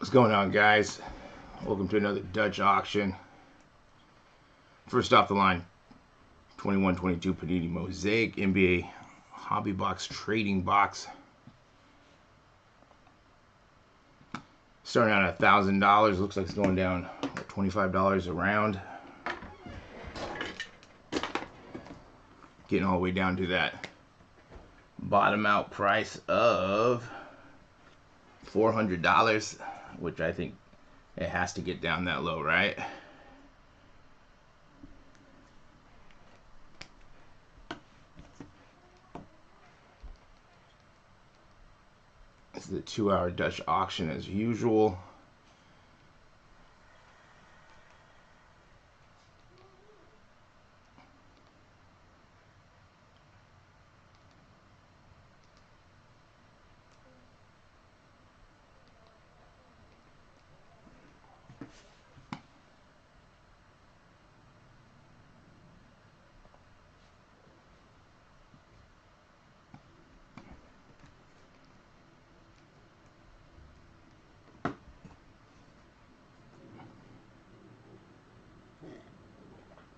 What's going on, guys? Welcome to another Dutch auction. First off the line, 21-22 Panini Mosaic NBA Hobby Box Trading Box. Starting out at $1,000. Looks like it's going down $25 a round. Getting all the way down to that bottom out price of $400, which I think it has to get down that low, right? This is the 2-hour Dutch auction as usual.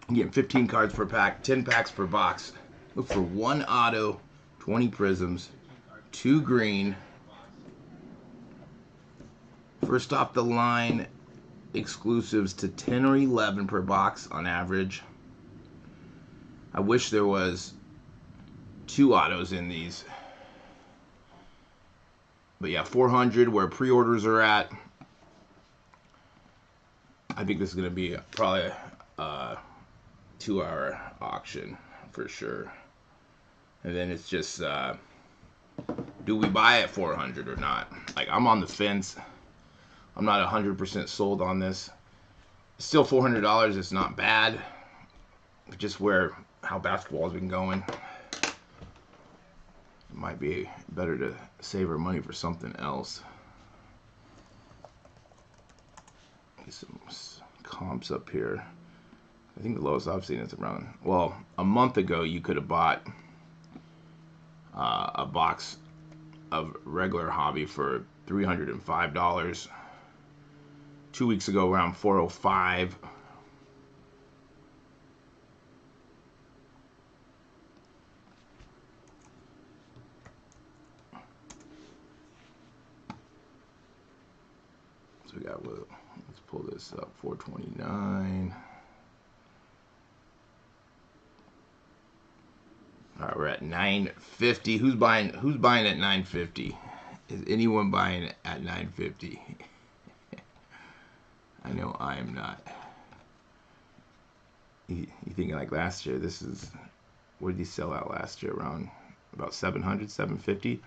I'm getting 15 cards per pack, 10 packs per box. Look for 1 auto, 20 prisms, 2 green. First off the line, exclusives to 10 or 11 per box on average. I wish there was 2 autos in these. But yeah, 400 where pre-orders are at. I think this is going to be probably a 2-hour auction for sure. And then it's just, do we buy at 400 or not? Like, I'm on the fence. I'm not 100% sold on this. Still $400 is not bad. Just how basketball's been going. It might be better to save our money for something else. Get some comps up here. I think the lowest I've seen is around, well, a month ago you could have bought a box of regular hobby for $305. 2 weeks ago around $405. So we got, let's pull this up, $429. All right, we're at $950. Who's buying at $950? Is anyone buying at $950? I know I am not. You thinking like last year? This is, what did he sell out last year? Around about 700, 750.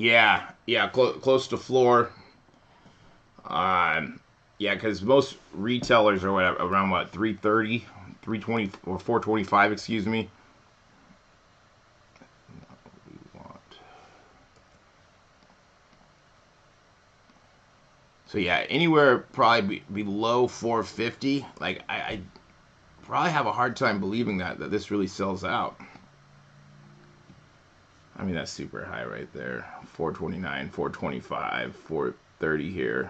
Yeah, close to floor. Yeah, because most retailers are around what, 330, 320, or 425, excuse me. So yeah, anywhere probably below 450. Like I probably have a hard time believing that this really sells out. I mean, that's super high right there. 429, 425, 430 here.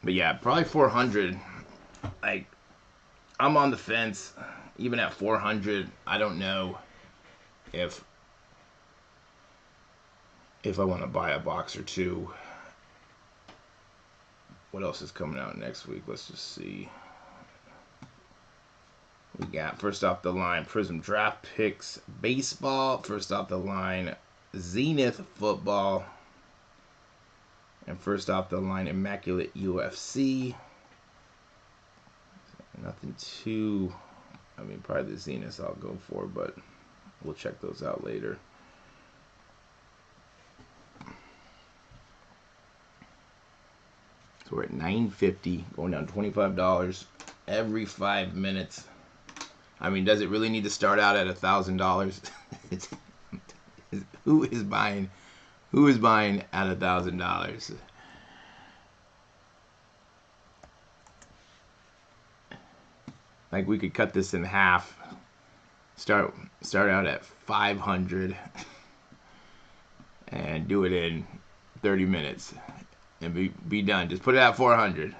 But yeah, probably 400. Like, I'm on the fence. Even at 400, I don't know if I want to buy a box or two. What else is coming out next week? Let's just see. We got, first off the line, Prizm Draft Picks Baseball. First off the line, Zenith Football. And first off the line, Immaculate UFC. Nothing too I mean, probably the Zenith I'll go for, but we'll check those out later. So we're at $9.50, going down $25 every 5 minutes. I mean, does it really need to start out at $1,000? Who is buying? Who is buying at $1,000? Like, we could cut this in half. Start out at 500 and do it in 30 minutes and be done. Just put it at 400.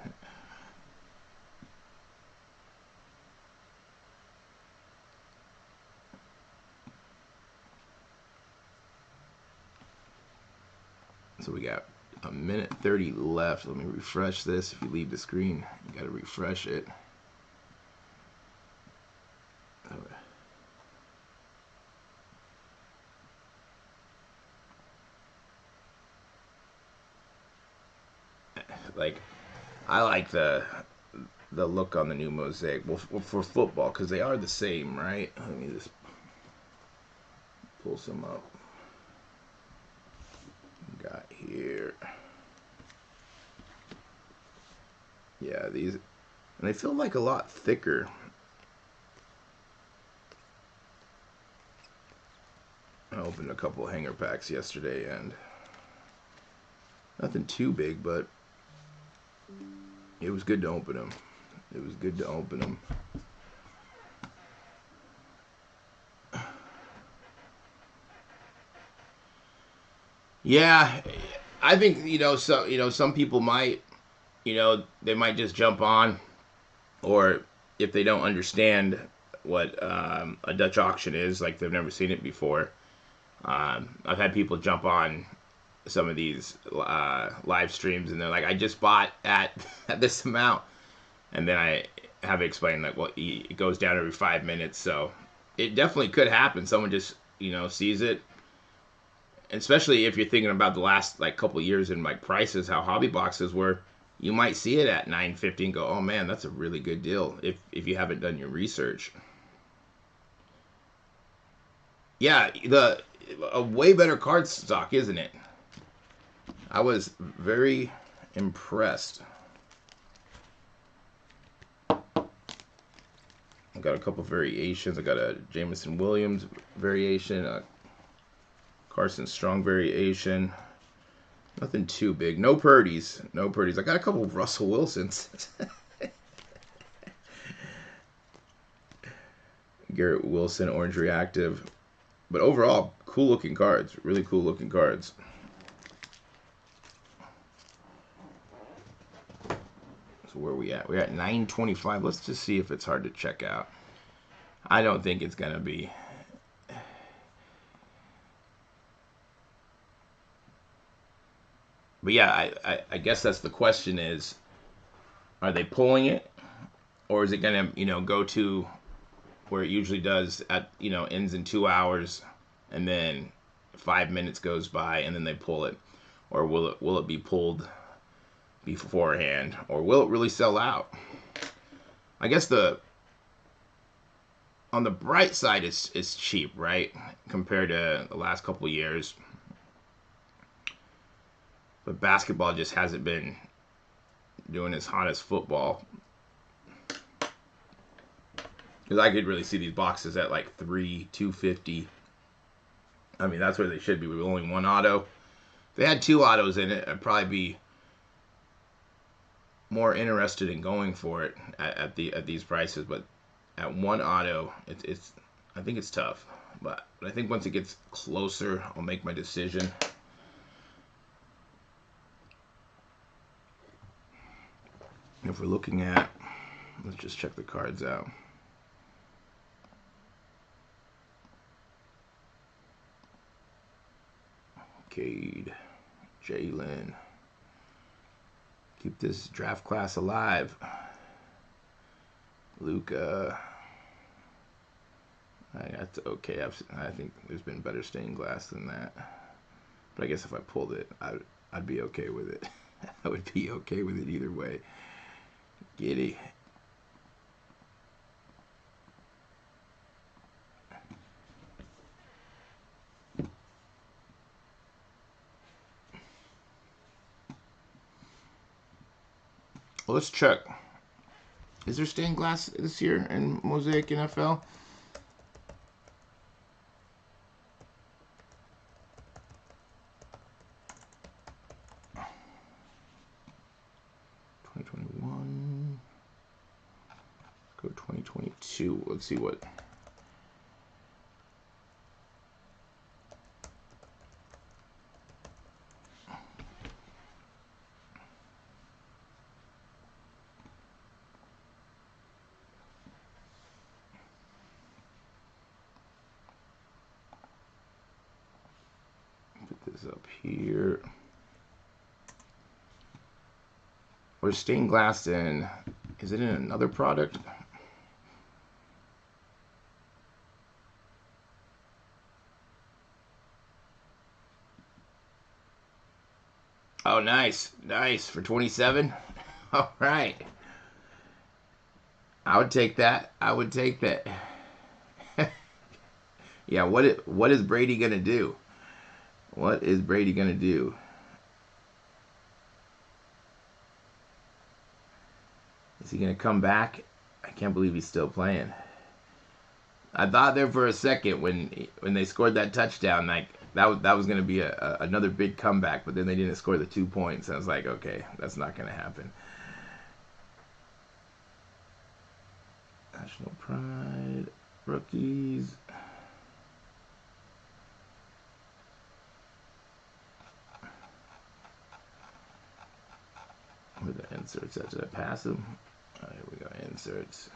So we got a minute 30 left. Let me refresh this. If you leave the screen, you got to refresh it. Like, I like the look on the new Mosaic. Well, for football, because they are the same, right? Let me just pull some up. Got here. Yeah, these, and they feel like a lot thicker. I opened a couple hanger packs yesterday and nothing too big, but it was good to open them. It was good to open them. Yeah, I think, some people might, they might just jump on, or if they don't understand what a Dutch auction is, like they've never seen it before. I've had people jump on some of these live streams and they're like, I just bought at this amount, and then I have it explained, like, well, it goes down every 5 minutes, so it definitely could happen. Someone just sees it, especially if you're thinking about the last like couple years in like prices, how hobby boxes were. You might see it at $9.50 and go, oh man, that's a really good deal if you haven't done your research. Yeah, a way better card stock, isn't it? I was very impressed. I got a couple variations. I got a Jameson Williams variation, a Carson Strong variation. Nothing too big. No Purdy's. No Purdy's. I got a couple of Russell Wilsons. Garrett Wilson, Orange Reactive. But overall, cool looking cards. Really cool looking cards. So where are we at? We're at 925. Let's just see if it's hard to check out. I don't think it's going to be. But yeah, I guess that's the question is, are they pulling it? Or is it going to, go to where it usually does at, ends in 2 hours, and then 5 minutes goes by and then they pull it? Or will it be pulled beforehand? Or will it really sell out? I guess on the bright side, it's cheap, right? Compared to the last couple of years. But basketball just hasn't been doing as hot as football. Because I could really see these boxes at like $250. I mean, that's where they should be with only one auto. If they had 2 autos in it, I'd probably be more interested in going for it at these prices. But at 1 auto, it's I think it's tough. But I think once it gets closer, I'll make my decision. If we're looking at, let's just check the cards out. Cade, Jalen. Keep this draft class alive. Luca. That's okay. I think there's been better stained glass than that. But I guess if I pulled it, I'd be okay with it. I would be okay with it either way. Giddy. Well, let's check. Is there stained glass this year in Mosaic NFL? Go 2022. Let's see what. Put this up here. Or stained glass in. Is it in another product? Oh, nice. Nice. For 27? All right. I would take that. I would take that. Yeah, what is Brady going to do? What is Brady going to do? Is he going to come back? I can't believe he's still playing. I thought there for a second when they scored that touchdown, like that was going to be another big comeback, but then they didn't score the 2 points. I was like, okay, that's not going to happen. National Pride, rookies. Where are the inserts at? Did I pass them? Oh, here we go, inserts.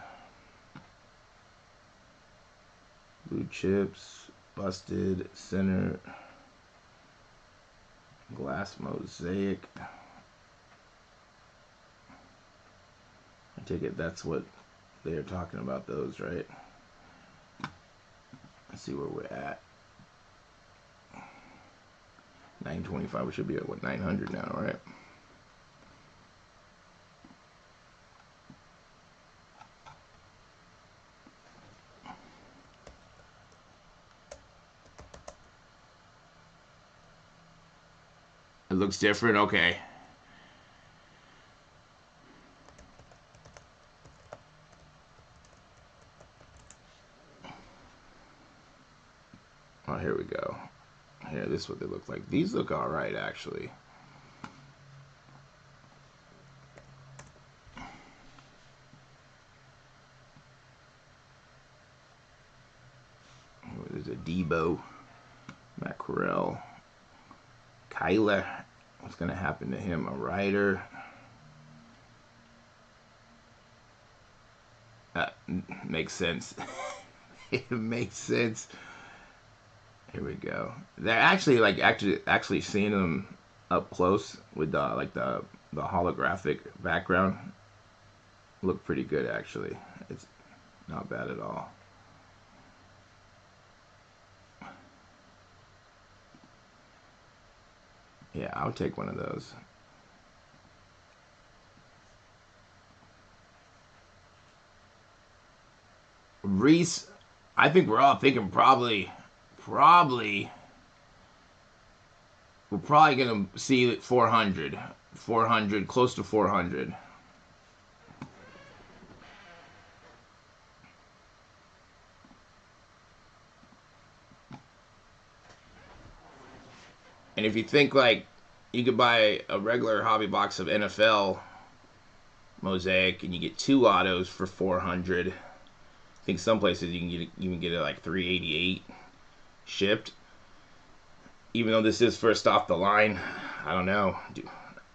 Blue chips, busted, center, glass mosaic. I take it that's what they're talking about, those, right? Let's see where we're at. 925, we should be at what, 900 now, right? It looks different, okay. Oh, here we go. Here, this is what they look like. These look all right, actually. There's a Debo, Mackerel, Kyler. What's going to happen to him? A Ryder. Makes sense. It makes sense. Here we go. They're actually actually seeing them up close with the holographic background. Look pretty good, actually. It's not bad at all. Yeah, I'll take one of those. Reese, I think we're all thinking probably we're probably going to see 400, close to 400. And if you think like you could buy a regular hobby box of NFL Mosaic and you get 2 autos for 400, I think some places you can get it like 388 shipped. Even though this is first off the line, I don't know.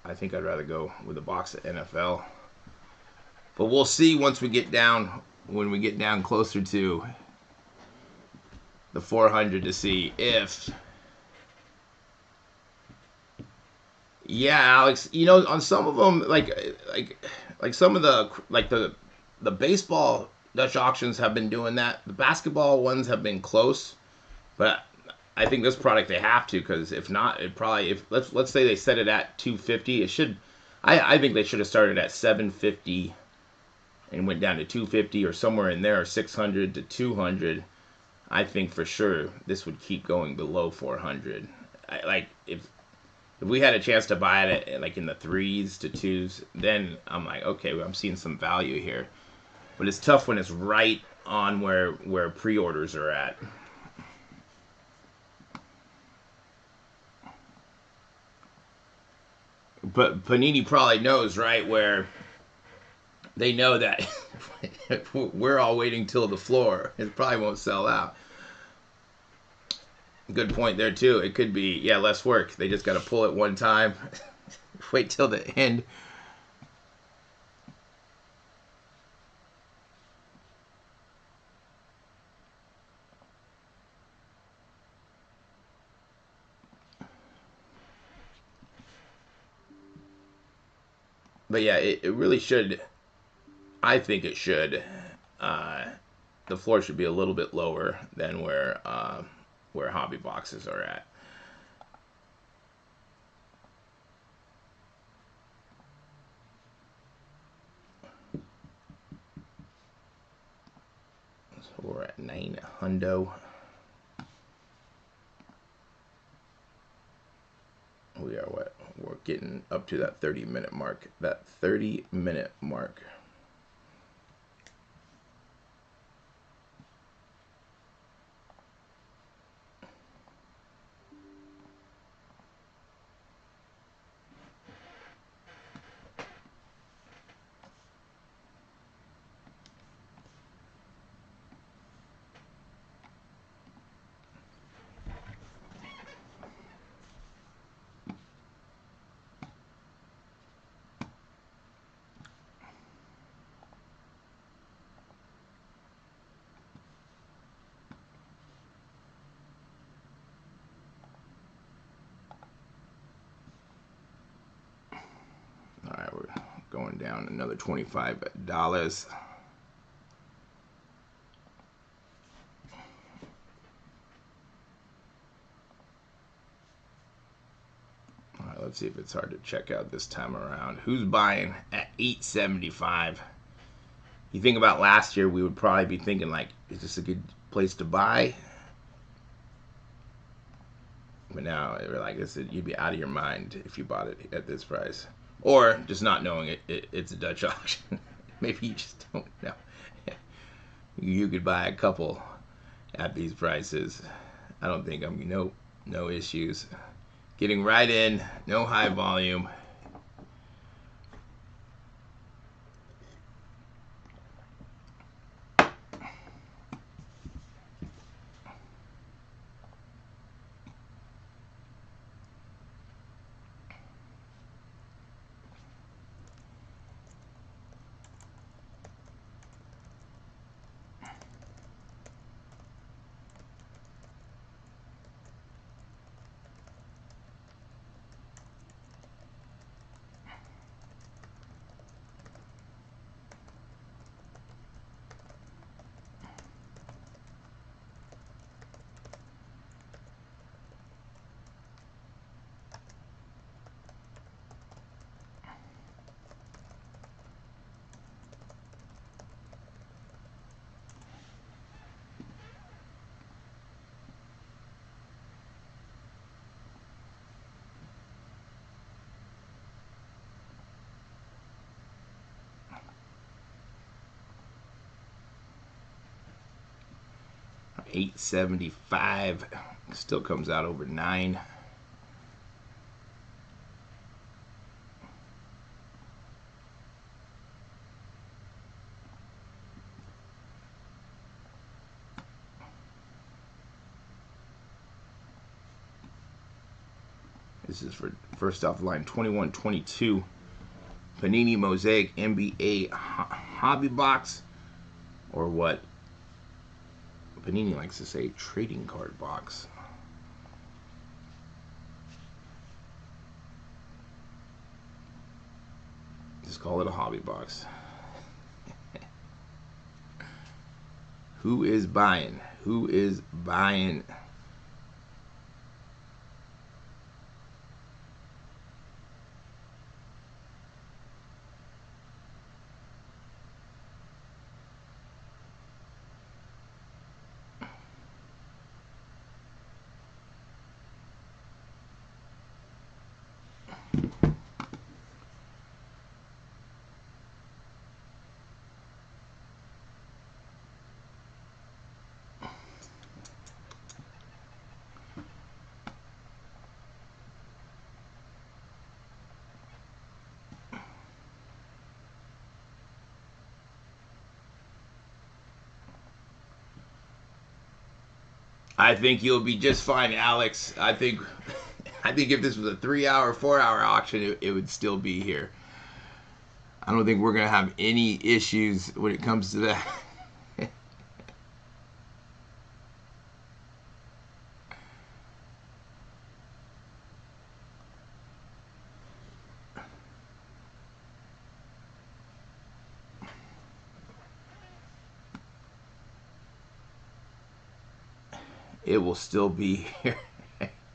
I think I'd rather go with a box of NFL. But we'll see once we get down, when we get down closer to the 400 to see if. Yeah, Alex. You know, on some of them, like some of the baseball Dutch auctions have been doing that. The basketball ones have been close, but I think this product they have to, because if not, it probably, if let's say they set it at 250, it should. I think they should have started at 750 and went down to 250 or somewhere in there, 600 to 200. I think for sure this would keep going below 400. If If we had a chance to buy it at, like in the 3s to 2s, then I'm like, okay, well, I'm seeing some value here. But it's tough when it's right on where pre-orders are at. But Panini probably knows, right, where they know that we're all waiting till the floor. It probably won't sell out. Good point there too. It could be, yeah, less work. They just got to pull it one time, wait till the end. But yeah, it really should. I think it should. Uh, the floor should be a little bit lower than where hobby boxes are at. So we're at 9 hundo. We are what? We're getting up to that 30-minute mark. That 30-minute mark. All right, we're going down another $25. All right, let's see if it's hard to check out this time around. Who's buying at $8.75? You think about last year, we would probably be thinking like, is this a good place to buy? But now we're like, you'd be out of your mind if you bought it at this price, or just not knowing it's a Dutch auction. Maybe you just don't know. You could buy a couple at these prices. I don't think no issues. Getting right in, no high volume. $8.75 still comes out over 9. This is for first off the line 21-22 Panini Mosaic NBA hobby box, or what Panini likes to say, trading card box. Just call it a hobby box. Who is buying? Who is buying? I think you'll be just fine, Alex. I think if this was a 3-hour, 4-hour auction, it would still be here. I don't think we're gonna have any issues when it comes to that. It will still be here.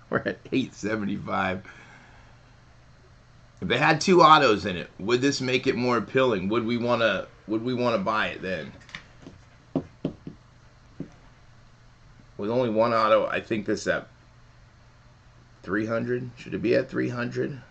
We're at 875. If they had 2 autos in it, would this make it more appealing? Would we wanna buy it then? With only 1 auto, I think this at 300. Should it be at 300?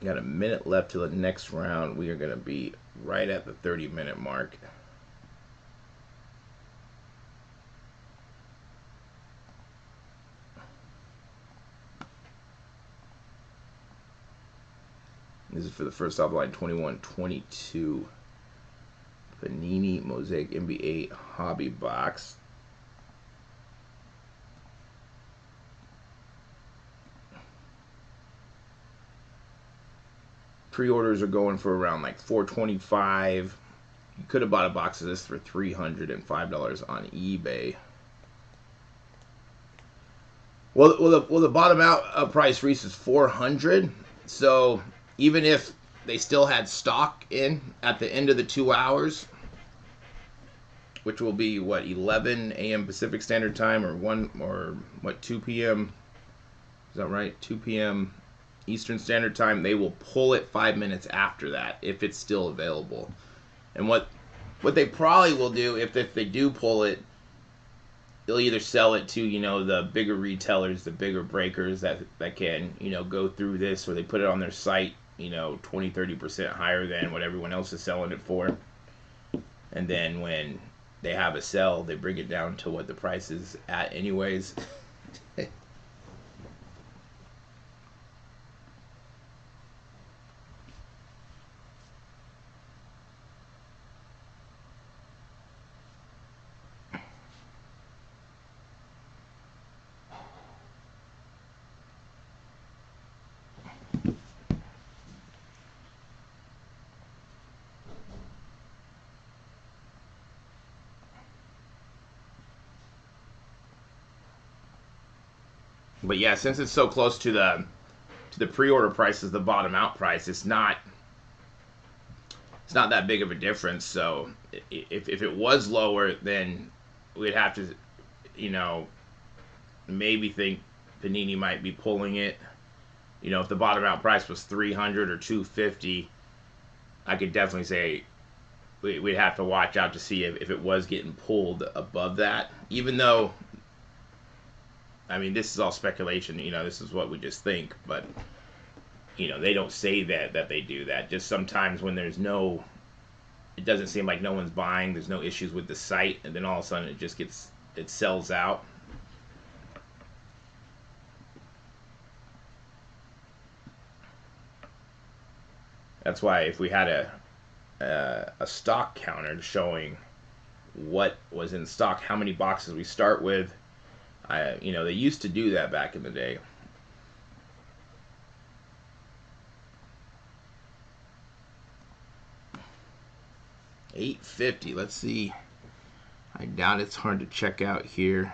Got a minute left till the next round. We are going to be right at the 30-minute mark. This is for the first off line 21-22 Panini Mosaic NBA Hobby Box. Pre-orders are going for around like $425. You could have bought a box of this for $305 on eBay. Well, the bottom out price reaches $400. So even if they still had stock in at the end of the 2 hours, which will be what, 11 a.m. Pacific Standard Time, or 2 p.m. Is that right? 2 p.m. Eastern Standard Time. They will pull it 5 minutes after that if it's still available. And what they probably will do, if they do pull it, they'll either sell it to, the bigger retailers, the bigger breakers that can, go through this, or they put it on their site, 20-30% higher than what everyone else is selling it for. And then when they have a sell, they bring it down to what the price is at anyways. But yeah, since it's so close to the pre-order prices, the bottom out price, it's not that big of a difference. So if it was lower, then we'd have to, maybe think Panini might be pulling it. If the bottom out price was 300 or 250, I could definitely say we'd have to watch out to see if it was getting pulled above that. Even though, I mean, this is all speculation. This is what we just think, but they don't say that they do that. Just sometimes when it doesn't seem like no one's buying, there's no issues with the site, and then all of a sudden it sells out. That's why if we had a stock counter showing what was in stock, how many boxes we start with, they used to do that back in the day. $850. Let's see. I doubt it's hard to check out here.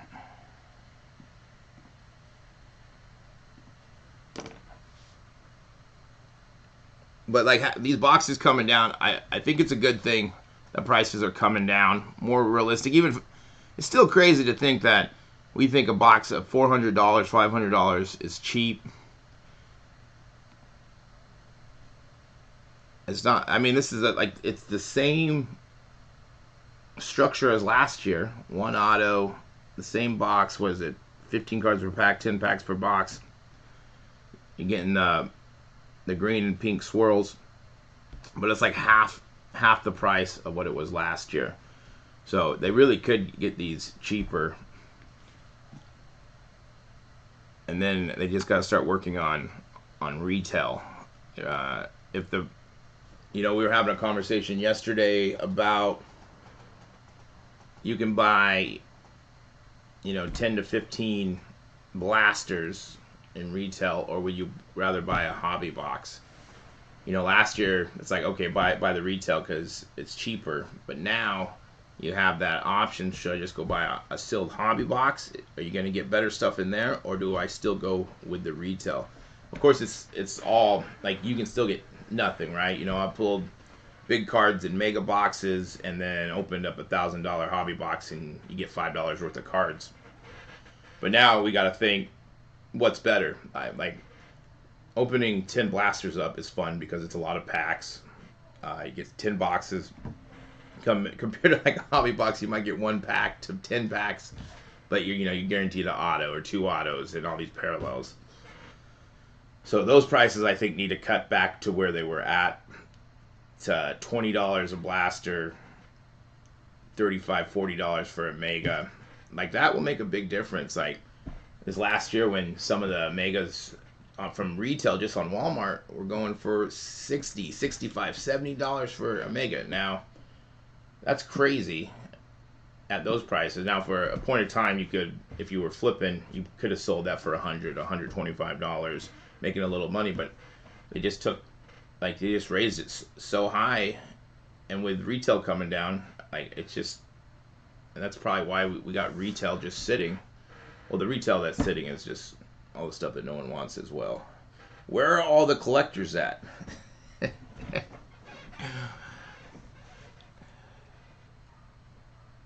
But like these boxes coming down, I think it's a good thing that prices are coming down, more realistic. Even it's still crazy to think that we think a box of $400, $500 is cheap. It's not. I mean, this is it's the same structure as last year. 1 auto, the same box. What is it? 15 cards per pack, 10 packs per box. You're getting the green and pink swirls, but it's like half the price of what it was last year. So they really could get these cheaper. And then they just got to start working on on retail. If the, we were having a conversation yesterday about you can buy, 10 to 15 blasters in retail, or would you rather buy a hobby box? Last year it's like, okay, buy the retail because it's cheaper, but now you have that option. Should I just go buy a sealed hobby box? Are you going to get better stuff in there, or do I still go with the retail? Of course, it's all like you can still get nothing, right? I pulled big cards in mega boxes and then opened up $1,000 hobby box and you get $5 worth of cards. But now we got to think, what's better? Like opening 10 blasters up is fun because it's a lot of packs. You get 10 boxes. Compared to like a hobby box, you might get 1 pack to 10 packs, but you're guaranteed an auto or 2 autos and all these parallels. So those prices I think need to cut back to where they were at. To $20 a blaster, $35, $40 for a mega. Like that will make a big difference. Like this last year when some of the megas from retail just on Walmart were going for $60, $65, $70 for a mega. Now that's crazy at those prices. Now for a point of time, you could, if you were flipping, you could have sold that for $100, $125, making a little money. But they just raised it so high, and with retail coming down, like it's just, and that's probably why we got retail just sitting. Well, the retail that's sitting is just all the stuff that no one wants as well. Where are all the collectors at?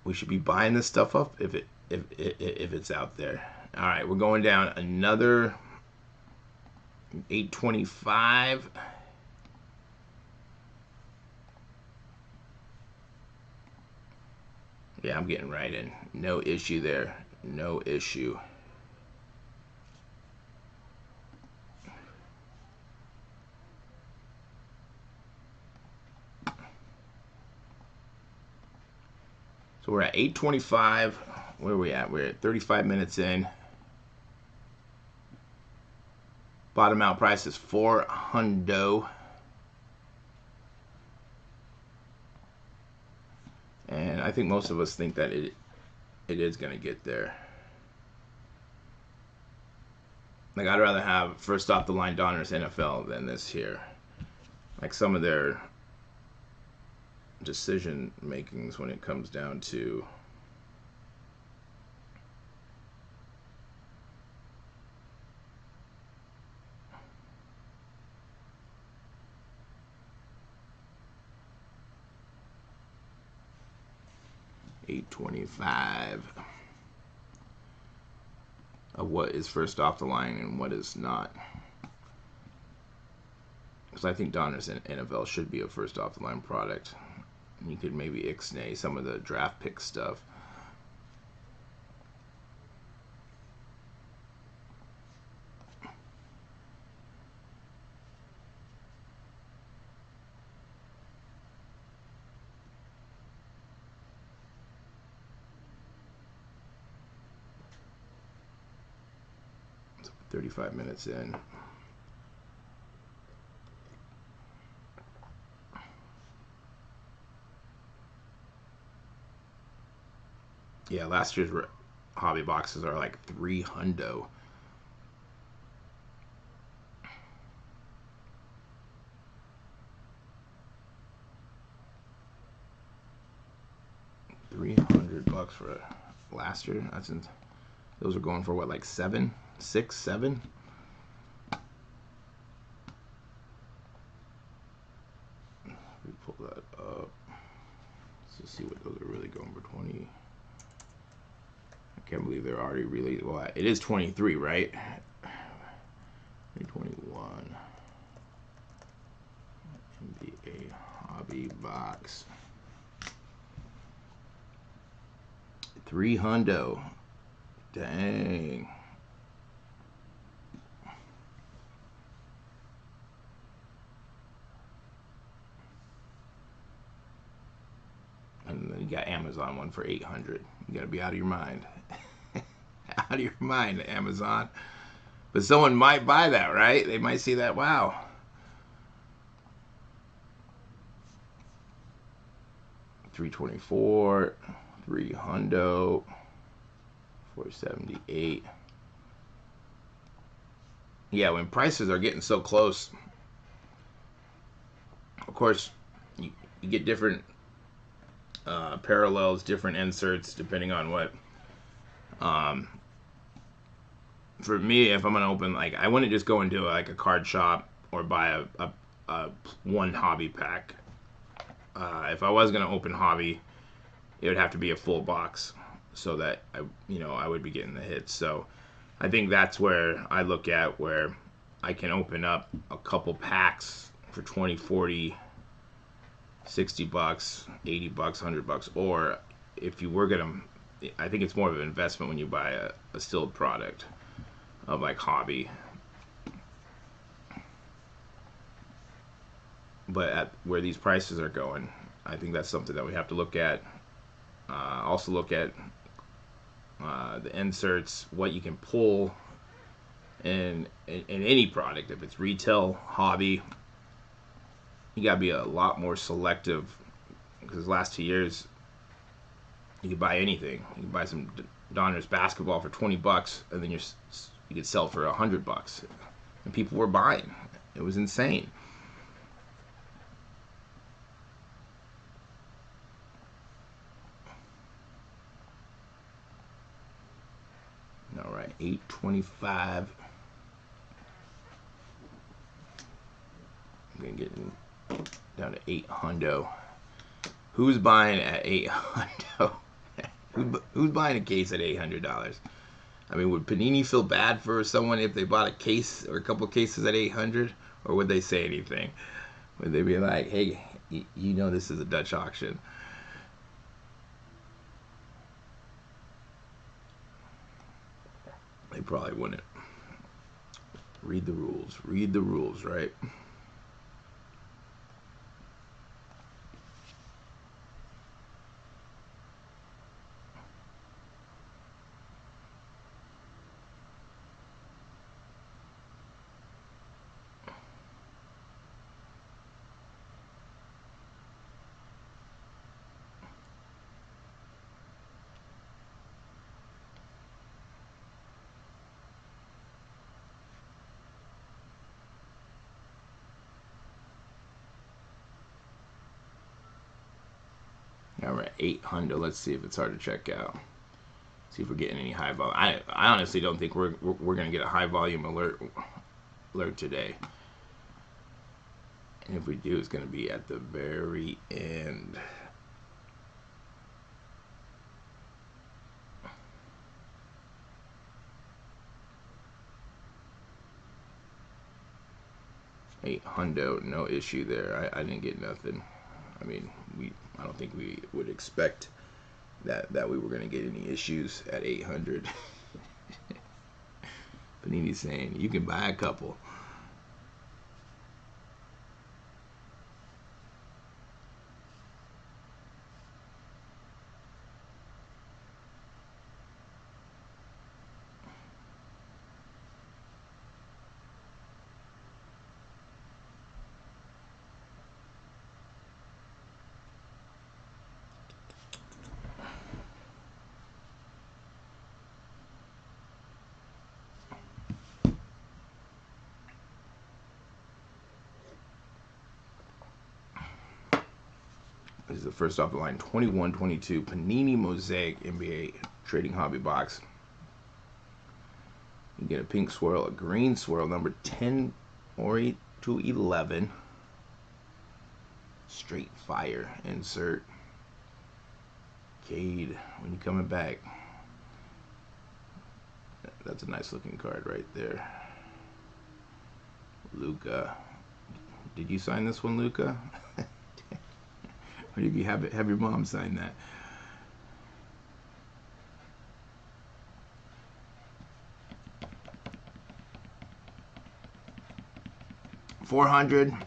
We should be buying this stuff up if it's out there. All right, we're going down another 825. Yeah, I'm getting right in. No issue there. No issue. So we're at 825. Where are we at? We're at 35 minutes in. Bottom out price is $400. And I think most of us think that it is going to get there. Like, I'd rather have first off the line Donruss NFL than this here. Like, some of their decision makings when it comes down to $825 of what is first off the line and what is not. Because I think Donruss NFL should be a first off the line product. You could maybe ixnay some of the draft pick stuff. So 35 minutes in. Yeah, last year's hobby boxes are like $300. $300 for last year. Those are going for what, like 7, 6, 7? We pull that up. Let's just see what those are really going for. 20. I can't believe they're already really, well, it is 23, right? 21. NBA hobby box. $300. Dang. And then you got Amazon one for $800. You gotta be out of your mind. Out of your mind, Amazon. But someone might buy that, right? They might see that. Wow. 324, 300, 478. Yeah, when prices are getting so close, of course, you get different parallels, different inserts, depending on what. Um, for me, if I'm gonna open, like, I wouldn't just go into like a card shop or buy a one hobby pack. If I was gonna open hobby, it would have to be a full box, so that I would be getting the hits. So I think that's where I look at where I can open up a couple packs for 20, 40, 60 bucks, 80 bucks, 100 bucks, or if you were gonna, I think it's more of an investment when you buy a stilled product of like hobby. But at where these prices are going, I think that's something that we have to look at. Also look at the inserts, what you can pull in any product. If it's retail, hobby, you gotta be a lot more selective, because the last 2 years you could buy anything. You can buy some Donruss basketball for 20 bucks, and then you could sell for 100 bucks, and people were buying. It was insane. All right, 825. I'm gonna get down to 800. Who's buying at 800? Who's buying a case at $800? I mean, would Panini feel bad for someone if they bought a case or a couple cases at 800, or would they say anything? Would they be like, "Hey, you know this is a Dutch auction"? They probably wouldn't. Read the rules. Read the rules, right? All right, 800. Let's see if it's hard to check out. See if we're getting any high volume. I honestly don't think we're gonna get a high volume alert today. And if we do, it's gonna be at the very end. $800, no issue there. I didn't get nothing. I mean, I don't think we would expect that we were going to get any issues at 800. Panini's saying you can buy a couple. This is the first off the line 21-22 Panini Mosaic NBA Trading Hobby Box. You get a pink swirl, a green swirl, number 10 or 8 to 11. Straight fire insert. Cade, when you coming back? That's a nice looking card right there. Luca. Did you sign this one, Luca? Or did you have your mom sign that? $400.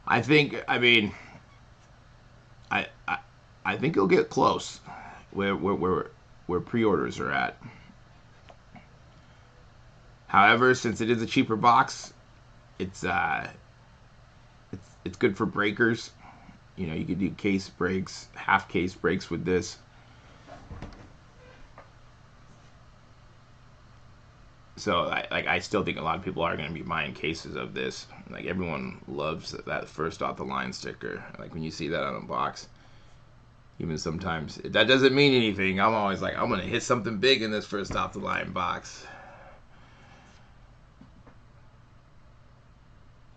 I think. I mean, I think it'll get close where pre-orders are at. However, since it is a cheaper box, it's good for breakers. You know, you could do case breaks, half case breaks with this. So I still think a lot of people are going to be buying cases of this. Like everyone loves that first off the line sticker. Like when you see that on a box, even sometimes that doesn't mean anything. I'm always like, I'm going to hit something big in this first off the line box.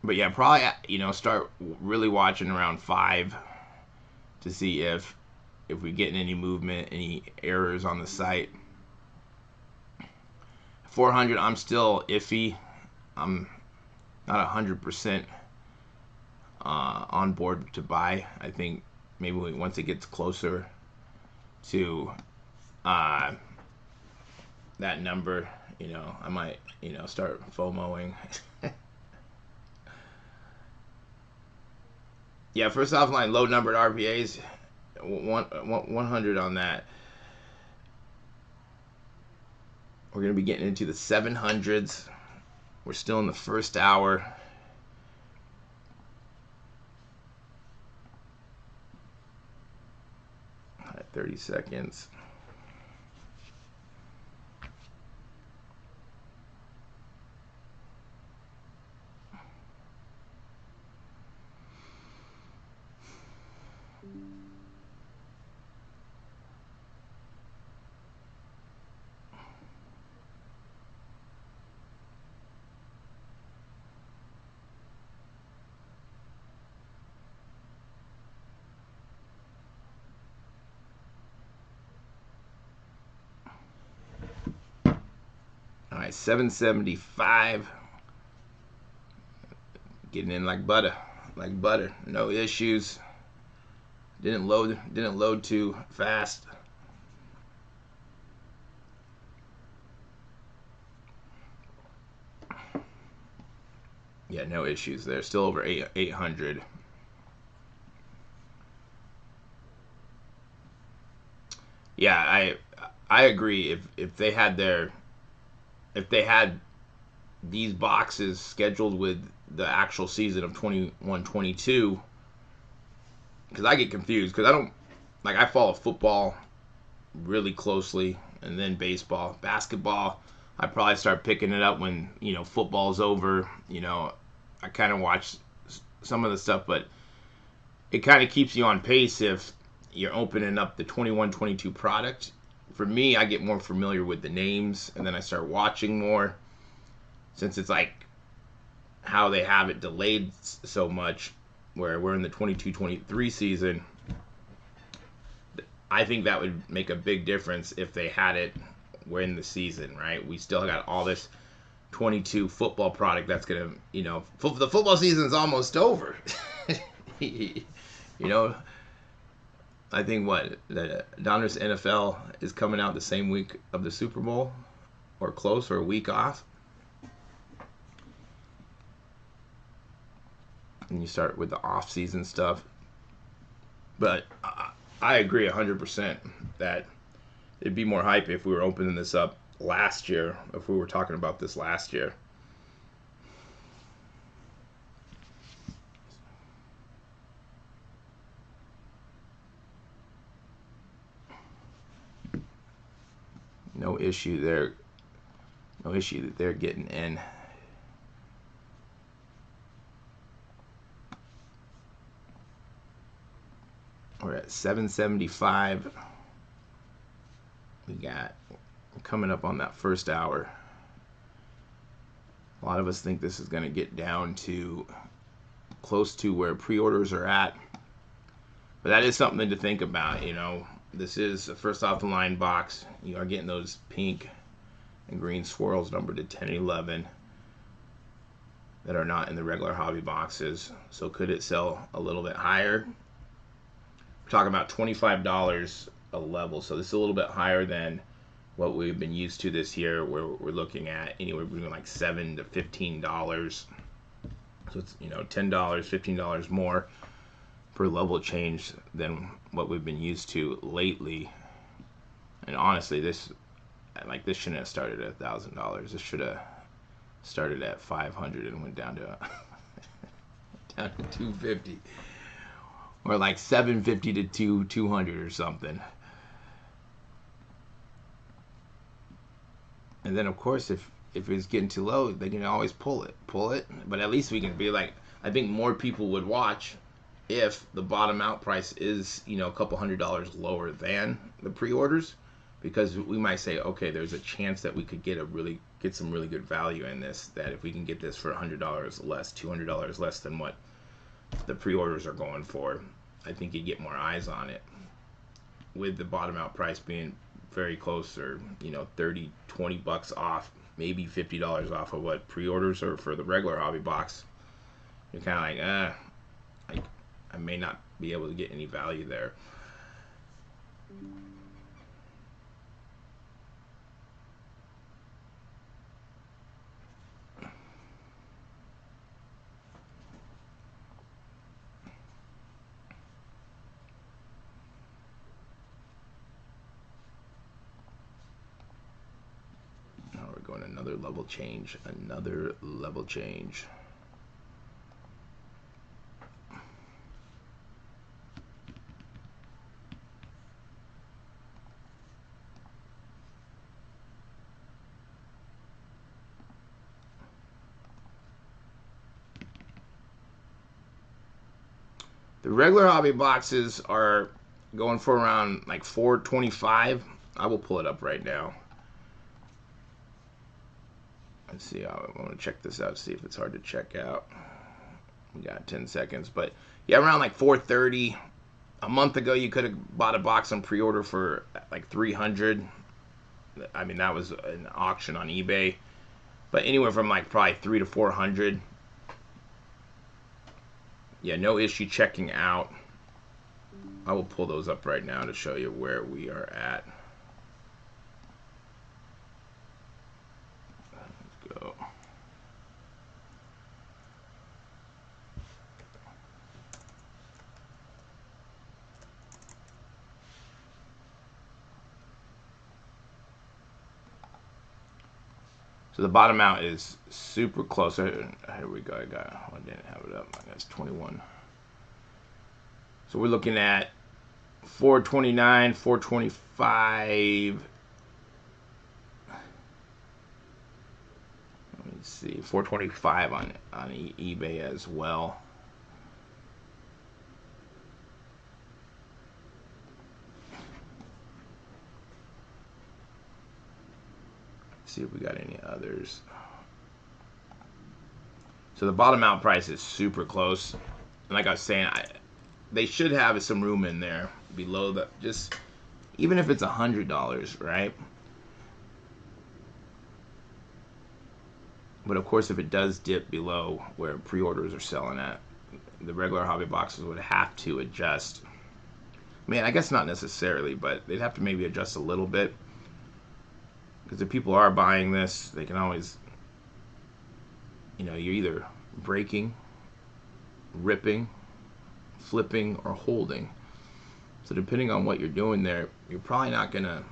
But yeah, probably, you know, start really watching around 5 to see if we get any movement, any errors on the site. 400, I'm still iffy. I'm not 100% on board to buy. I think maybe once it gets closer to that number, you know, I might, you know, start FOMOing. Yeah, first offline, low numbered RPAs, 100 on that. We're going to be getting into the 700s. We're still in the first hour. All right, 30 seconds. All right, 775. Getting in like butter, no issues. Didn't load too fast. Yeah, no issues there. Still over 800. Yeah, I agree. If they had these boxes scheduled with the actual season of 21-22, because I get confused because I follow football really closely, and then baseball, basketball. I probably start picking it up when, you know, football's over. You know, I kind of watch some of the stuff, but it kind of keeps you on pace if you're opening up the 21-22 product. For me, I get more familiar with the names, and then I start watching more, since it's like how they have it delayed so much, where we're in the 22-23 season. I think that would make a big difference if they had it in the season, right? We still got all this 22 football product that's going to, you know, the football season is almost over. You know, I think the Donruss NFL is coming out the same week of the Super Bowl, or close, or a week off. And you start with the off-season stuff. But I agree 100% that it'd be more hype if we were opening this up last year, if we were talking about this last year. No issue there. No issue that they're getting in. We're at 775. We're coming up on that first hour. A lot of us think this is going to get down to close to where pre-orders are at. But that is something to think about, you know. This is a first off the line box. You are getting those pink and green swirls numbered to 10 and 11 that are not in the regular hobby boxes. So could it sell a little bit higher? We're talking about $25 a level. So this is a little bit higher than what we've been used to this year, where we're looking at anywhere between like $7 to $15. So it's, you know, $10, $15 more per level change than what we've been used to lately. And honestly, this shouldn't have started at $1,000. This should have Started at 500 and went down to down to 250, or like 750 to 200 or something. And then of course, if it's getting too low, they can always pull it. But at least we can be like, I think more people would watch if the bottom out price is, you know, a couple $100 lower than the pre-orders, because we might say, okay, there's a chance that we could get some really good value in this, that if we can get this for $100 less, $200 less than what the pre-orders are going for, I think you get more eyes on it. With the bottom out price being very close, or, you know, 30, 20 bucks off, maybe $50 off of what pre-orders are for the regular hobby box, you're kind of like, I may not be able to get any value there. Now we're going another level change, another level change. The regular hobby boxes are going for around like $4.25. I will pull it up right now. Let's see. I want to check this out, see if it's hard to check out. We got 10 seconds, but yeah, around like $4.30. A month ago, you could have bought a box on pre-order for like $300. I mean, that was an auction on eBay, but anywhere from like probably $300 to $400. Yeah, no issue checking out. I will pull those up right now to show you where we are at. Let's go. So the bottom out is super close. Here we go. I didn't have it up. I guess 21. So we're looking at 429, 425. Let me see, 425 on eBay as well. See if we got any others. So the bottom out price is super close, and like I was saying, they should have some room in there below the, just even if it's $100, right? But of course, if it does dip below where pre-orders are selling at, the regular hobby boxes would have to adjust. I mean, I guess not necessarily, but they'd have to maybe adjust a little bit. Because if people are buying this, they can always, you know, you're either breaking, ripping, flipping, or holding. So depending on what you're doing there, you're probably not going to,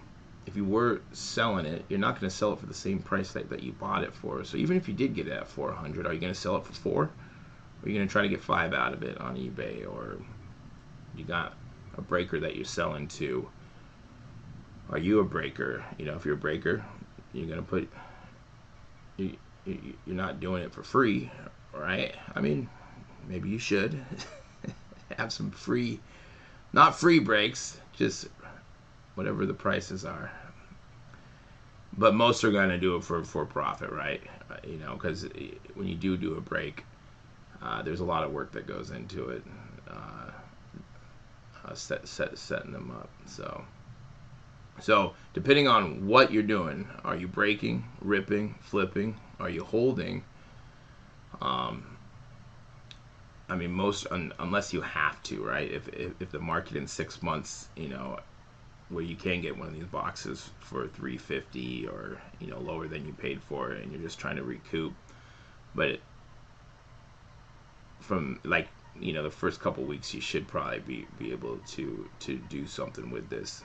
if you were selling it, you're not going to sell it for the same price that you bought it for. So even if you did get it at 400, are you going to sell it for 4? Or are you going to try to get 5 out of it on eBay? Or you got a breaker that you're selling to. Are you a breaker? You know, if you're a breaker, you're going to put, you're not doing it for free, right? I mean, maybe you should have some free, not free breaks, just whatever the prices are. But most are going to do it for profit, right? You know, because when you do a break, there's a lot of work that goes into it, setting them up. So depending on what you're doing, are you breaking, ripping, flipping? Are you holding? I mean, unless you have to, right? If the market in 6 months, you know, where you can get one of these boxes for $350 or, you know, lower than you paid for it, and you're just trying to recoup. But from, like, you know, the first couple weeks, you should probably be able to do something with this.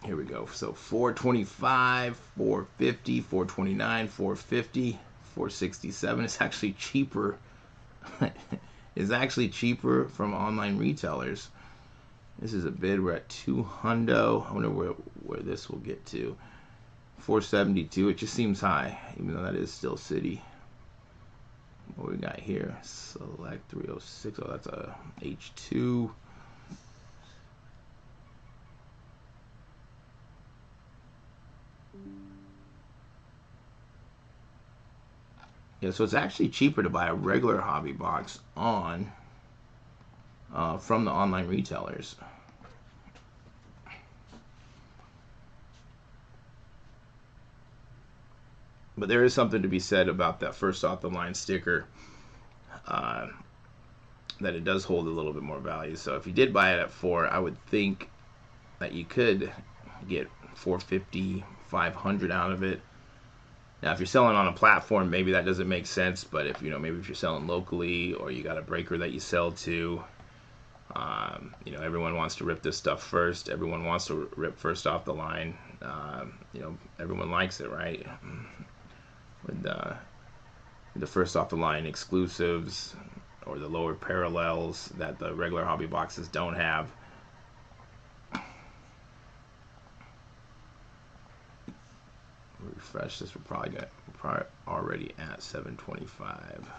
Here we go. So 425, 450, 429, 450, 467. It's actually cheaper. It's actually cheaper from online retailers. This is a bid. We're at 200. I wonder where this will get to. 472. It just seems high, even though that is still city. What we got here? Select 306. Oh, that's a H2. Yeah, so it's actually cheaper to buy a regular hobby box on from the online retailers. But there is something to be said about that first off the line sticker, that it does hold a little bit more value. So if you did buy it at 4, I would think that you could get 450, 500 out of it. Now, if you're selling on a platform, maybe that doesn't make sense. But if maybe if you're selling locally, or you got a breaker that you sell to, everyone wants to rip this stuff first. Everyone wants to rip first off the line. Everyone likes it, right? With the first off the line exclusives or the lower parallels that the regular hobby boxes don't have. Refresh this. We're probably already at 725.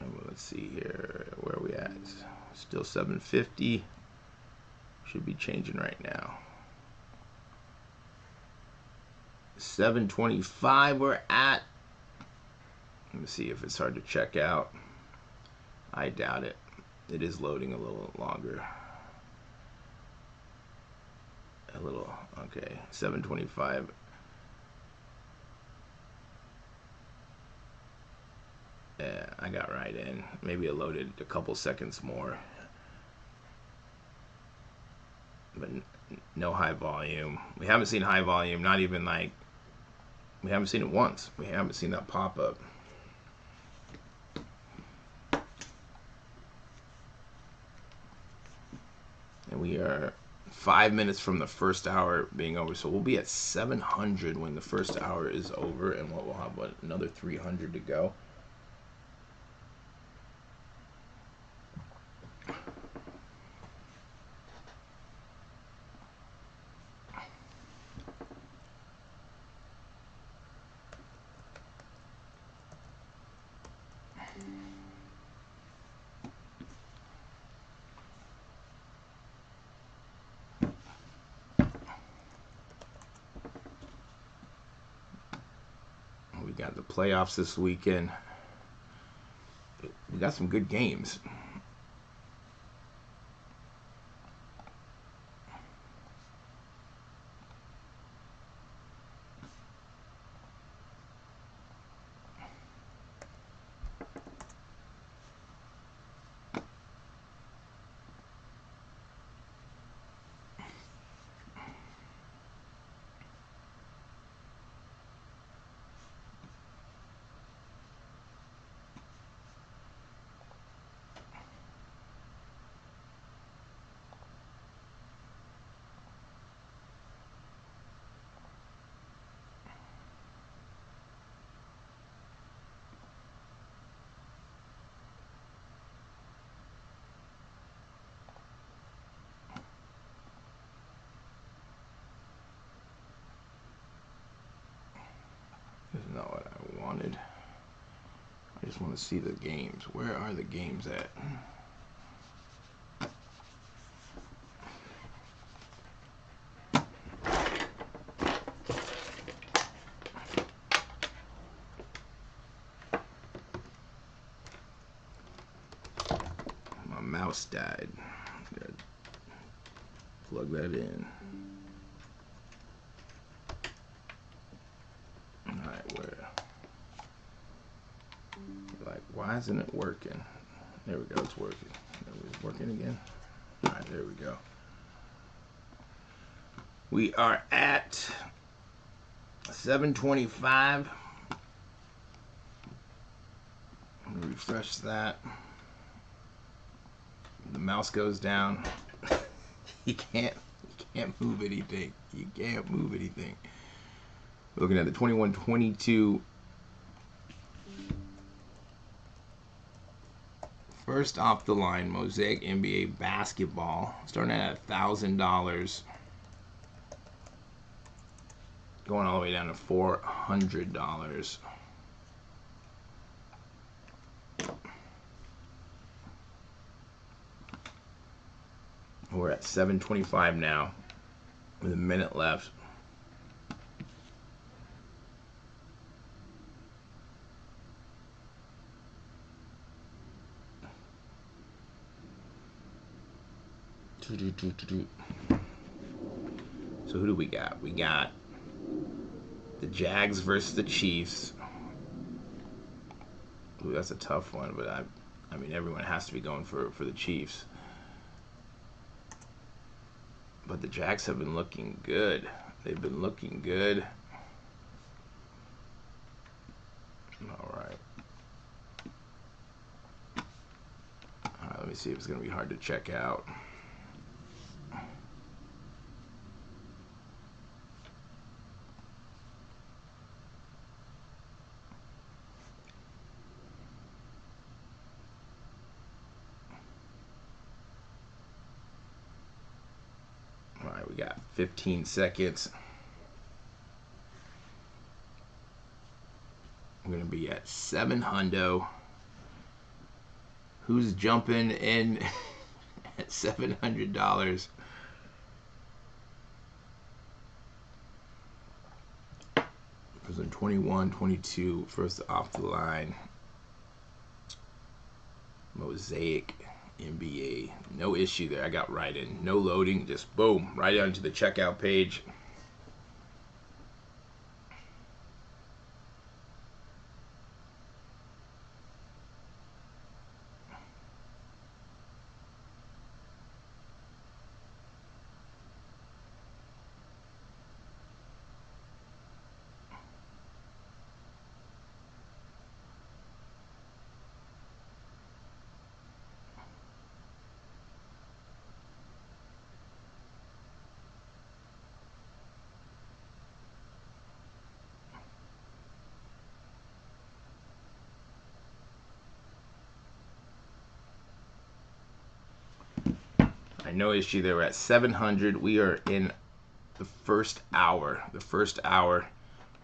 And let's see here, where are we at? Still 750. Should be changing right now. 725 we're at. Let me see if it's hard to check out. I doubt it. It is loading a little longer. Okay, 725. Yeah, I got right in. Maybe it loaded a couple seconds more. But no high volume. We haven't seen high volume, not even like, we haven't seen it once. We haven't seen that pop up. And we are 5 minutes from the first hour being over. So we'll be at 700 when the first hour is over, and we'll have another 300 to go. We got the playoffs this weekend. We got some good games. This is not what I wanted. I just want to see the games. Where are the games at? My mouse died. Gotta plug that in. Why isn't it working? There we go, it's working. It's working again. All right, there we go. We are at 725. refresh that. The mouse goes down. you can't move anything. You can't move anything. Looking at the 21-22 first off the line Mosaic NBA basketball, starting at $1,000, going all the way down to $400. We're at 7:25 now, with a minute left. So who do we got? We got the Jags versus the Chiefs. Ooh, that's a tough one, but I mean everyone has to be going for the Chiefs. But the Jags have been looking good. They've been looking good. All right. Let me see if it's going to be hard to check out. All right, we got 15 seconds. We're going to be at 700. Who's jumping in at $700? Prizm 21-22, first off the line. Mosaic NBA, no issue there. I got right in, no loading, just boom, right onto the checkout page. No issue there. We're at 700. We are in the first hour. The first hour.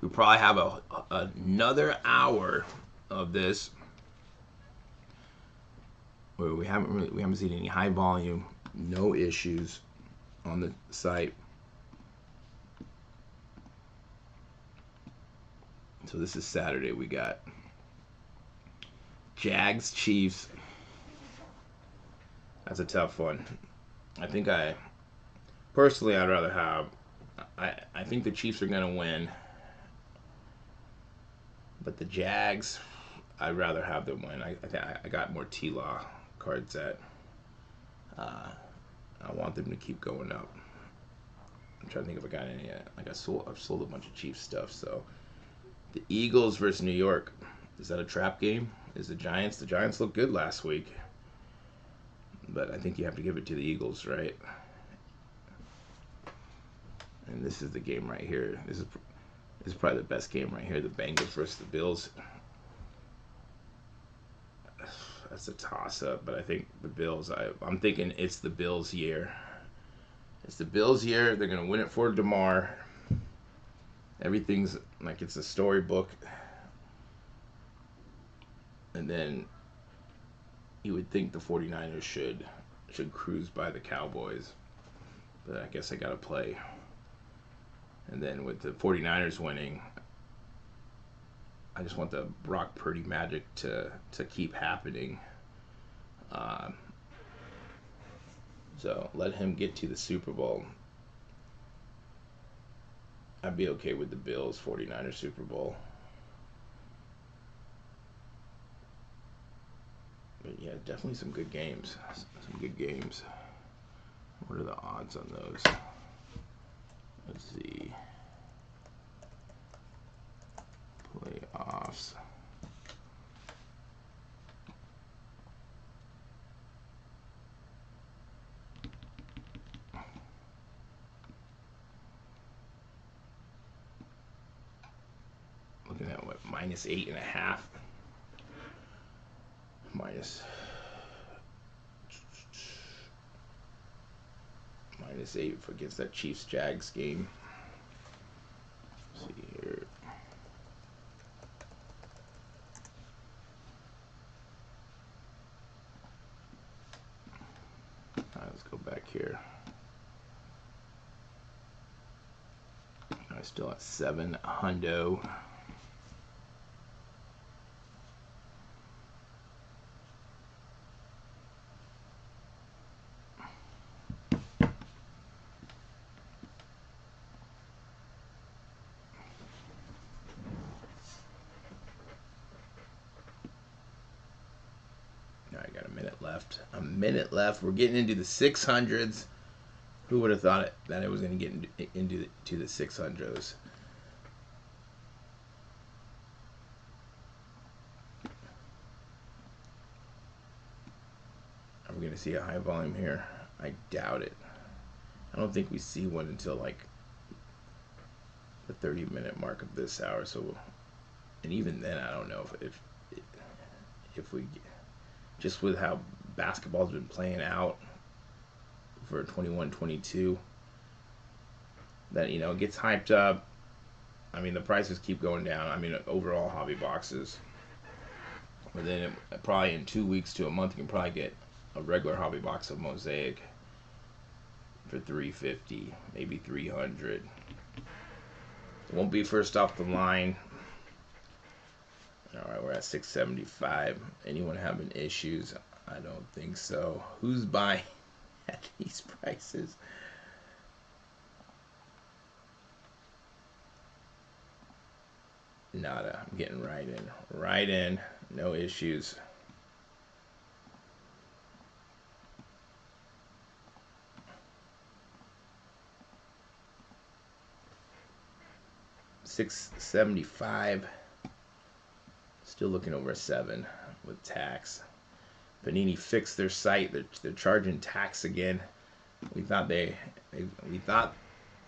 We probably have another hour of this where we haven't seen any high volume, no issues on the site. So this is Saturday. We got Jags, Chiefs. That's a tough one. I think personally, I'd rather have, I think the Chiefs are going to win. But the Jags, I'd rather have them win. I got more T-Law cards that I want them to keep going up. I'm trying to think if I got any yet. I've sold a bunch of Chiefs stuff. So the Eagles versus New York. Is that a trap game? Is the Giants looked good last week. But I think you have to give it to the Eagles, right? And this is the game right here. This is probably the best game right here. The Bengals versus the Bills. That's a toss-up, but I think the Bills. I'm thinking it's the Bills' year. It's the Bills' year. They're gonna win it for DeMar. Everything's like it's a storybook. And then you would think the 49ers should cruise by the Cowboys. But I guess I got to play. And then with the 49ers winning, I just want the Brock Purdy magic to keep happening. So let him get to the Super Bowl. I'd be okay with the Bills 49ers Super Bowl. But yeah, definitely some good games. Some good games. What are the odds on those? Let's see. Playoffs. minus 8.5. Minus 8 against that Chiefs Jags game. Let's see here. Let's go back here. I still at 7 hundo. I got a minute left. A minute left. We're getting into the 600s. Who would have thought that it was going to get into the 600s? Are we going to see a high volume here? I doubt it. I don't think we see one until like the 30-minute mark of this hour. So, and even then, I don't know if we, just with how basketball's been playing out for 21-22, that, you know, it gets hyped up. I mean, the prices keep going down. I mean, overall hobby boxes. But then probably in 2 weeks to a month, you can probably get a regular hobby box of Mosaic for $350, maybe $300. It won't be first off the line. All right, we're at 675. Anyone having issues? I don't think so. Who's buying at these prices? Nada. I'm getting right in. Right in. No issues. $675. Still looking over a 7 with tax. Panini fixed their site. They're charging tax again. We thought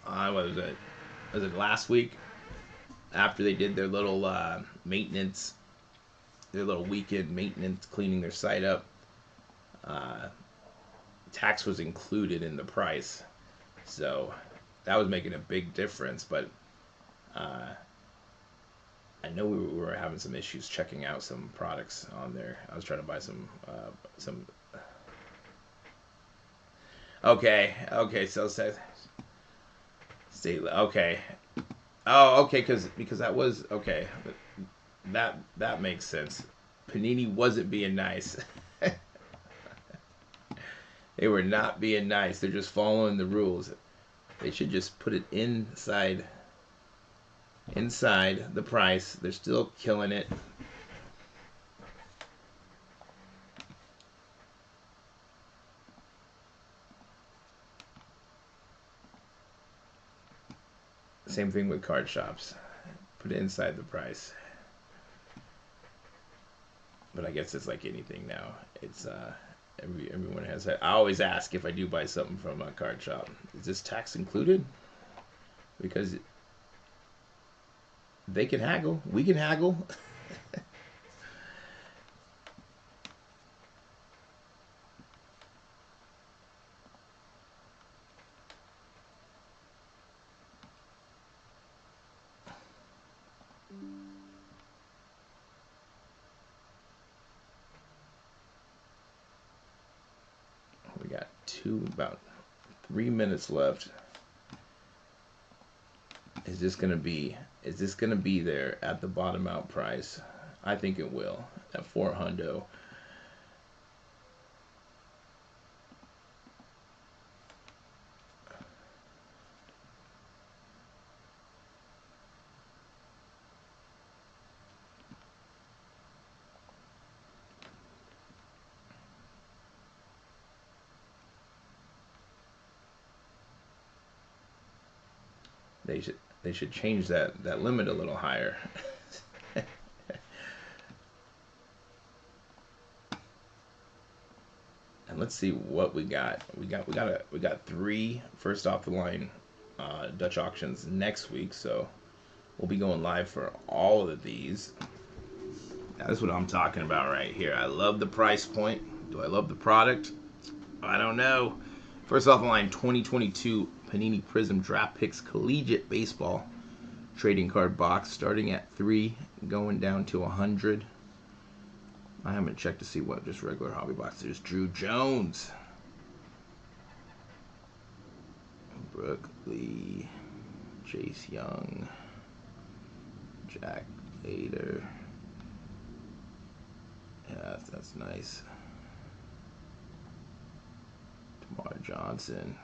what was it? Was it last week? After they did their little maintenance, their little weekend maintenance, cleaning their site up, tax was included in the price. So that was making a big difference. But I know we were having some issues checking out some products on there. I was trying to buy some. Okay, so stay. Okay. Oh, okay, because that was okay. That makes sense. Panini wasn't being nice. They were not being nice. They're just following the rules. They should just put it inside the price. They're still killing it. Same thing with card shops. Put it inside the price. But I guess it's like anything now. It's everyone has that. I always ask if I do buy something from a card shop, is this tax included? Because they can haggle. We can haggle. We got about 3 minutes left. Is this gonna be there at the bottom out price? I think it will at 400. They should change that limit a little higher. And let's see what we got. We got 3 first off the line Dutch auctions next week, so We'll be going live for all of these. That's what I'm talking about right here. I love the price point. Do I love the product? I don't know. First off the line, 2022 Panini Prizm Draft Picks Collegiate Baseball trading card box, starting at 3, going down to 100. I haven't checked to see what just regular hobby box. There's Drew Jones, Brooke Lee, Chase Young, Jack Hader. Yeah, that's nice. Tamar Johnson.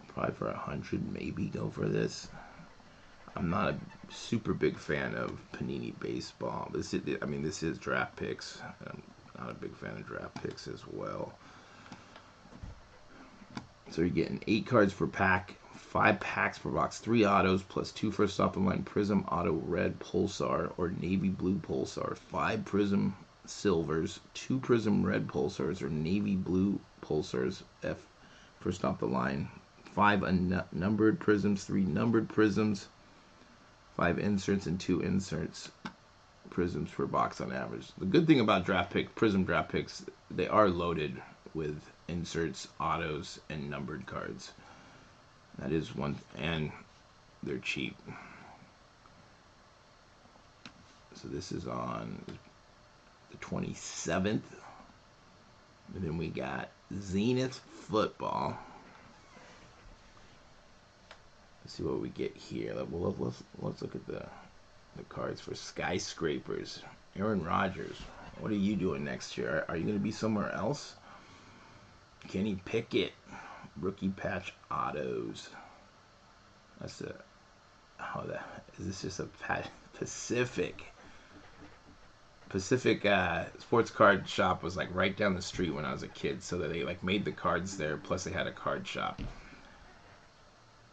Probably for 100, maybe go for this. I'm not a super big fan of Panini Baseball. This is draft picks. I'm not a big fan of draft picks as well. So you're getting 8 cards per pack, 5 packs per box, 3 autos, plus 2 first off the line Prizm Auto Red Pulsar or Navy Blue Pulsar, 5 Prizm Silvers, 2 Prizm Red Pulsars or Navy Blue Pulsars, F first off the line, 5 unnumbered Prizms, 3 numbered Prizms, 5 inserts and 2 inserts Prizms per box on average. The good thing about Prizm draft picks, they are loaded with inserts, autos, and numbered cards. That is one, and they're cheap. So this is on the 27th. And then we got Zenith Football. Let's see what we get here. Let's look at the cards for Skyscrapers. Aaron Rodgers. What are you doing next year? Are you going to be somewhere else? Kenny Pickett. Rookie patch autos. That's a... is this just a Pacific sports card shop was like right down the street when I was a kid, so that they like made the cards there, plus they had a card shop.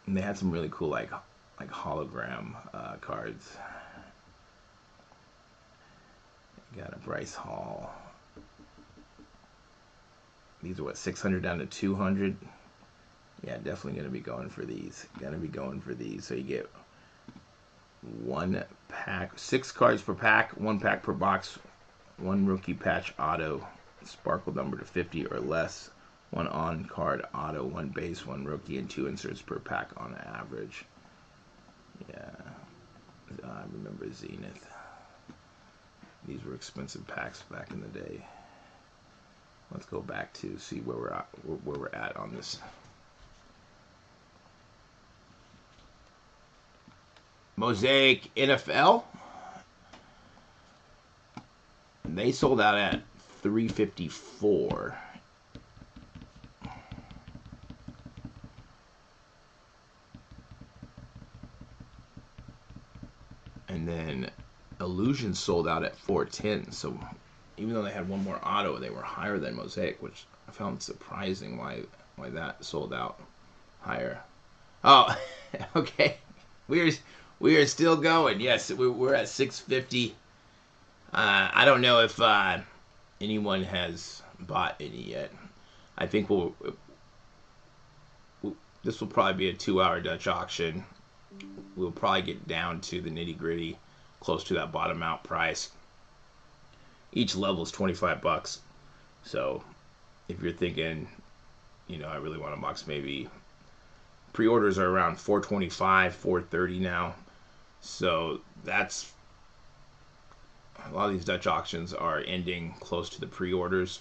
And they had some really cool like hologram cards. You got a Bryce Hall. These are what, 600 down to 200. Yeah, definitely gonna be going for these. So you get 1 pack, 6 cards per pack, 1 pack per box, 1 rookie patch auto, sparkle number to 50 or less, 1 on card auto, 1 base, 1 rookie, and 2 inserts per pack on average. Yeah, I remember Zenith. These were expensive packs back in the day. Let's go back to see where we're at on this. Mosaic NFL. They sold out at $354. And then Illusion sold out at $410. So even though they had 1 more auto, they were higher than Mosaic, which I found surprising why that sold out higher. Oh, okay. We are still going. Yes, we're at 650. I don't know if anyone has bought any yet. I think this will probably be a 2-hour Dutch auction. We'll probably get down to the nitty-gritty, close to that bottom out price. Each level is $25. So if you're thinking, I really want a box, maybe pre-orders are around $425, $430 now. So that's a lot of these Dutch auctions are ending close to the pre-orders.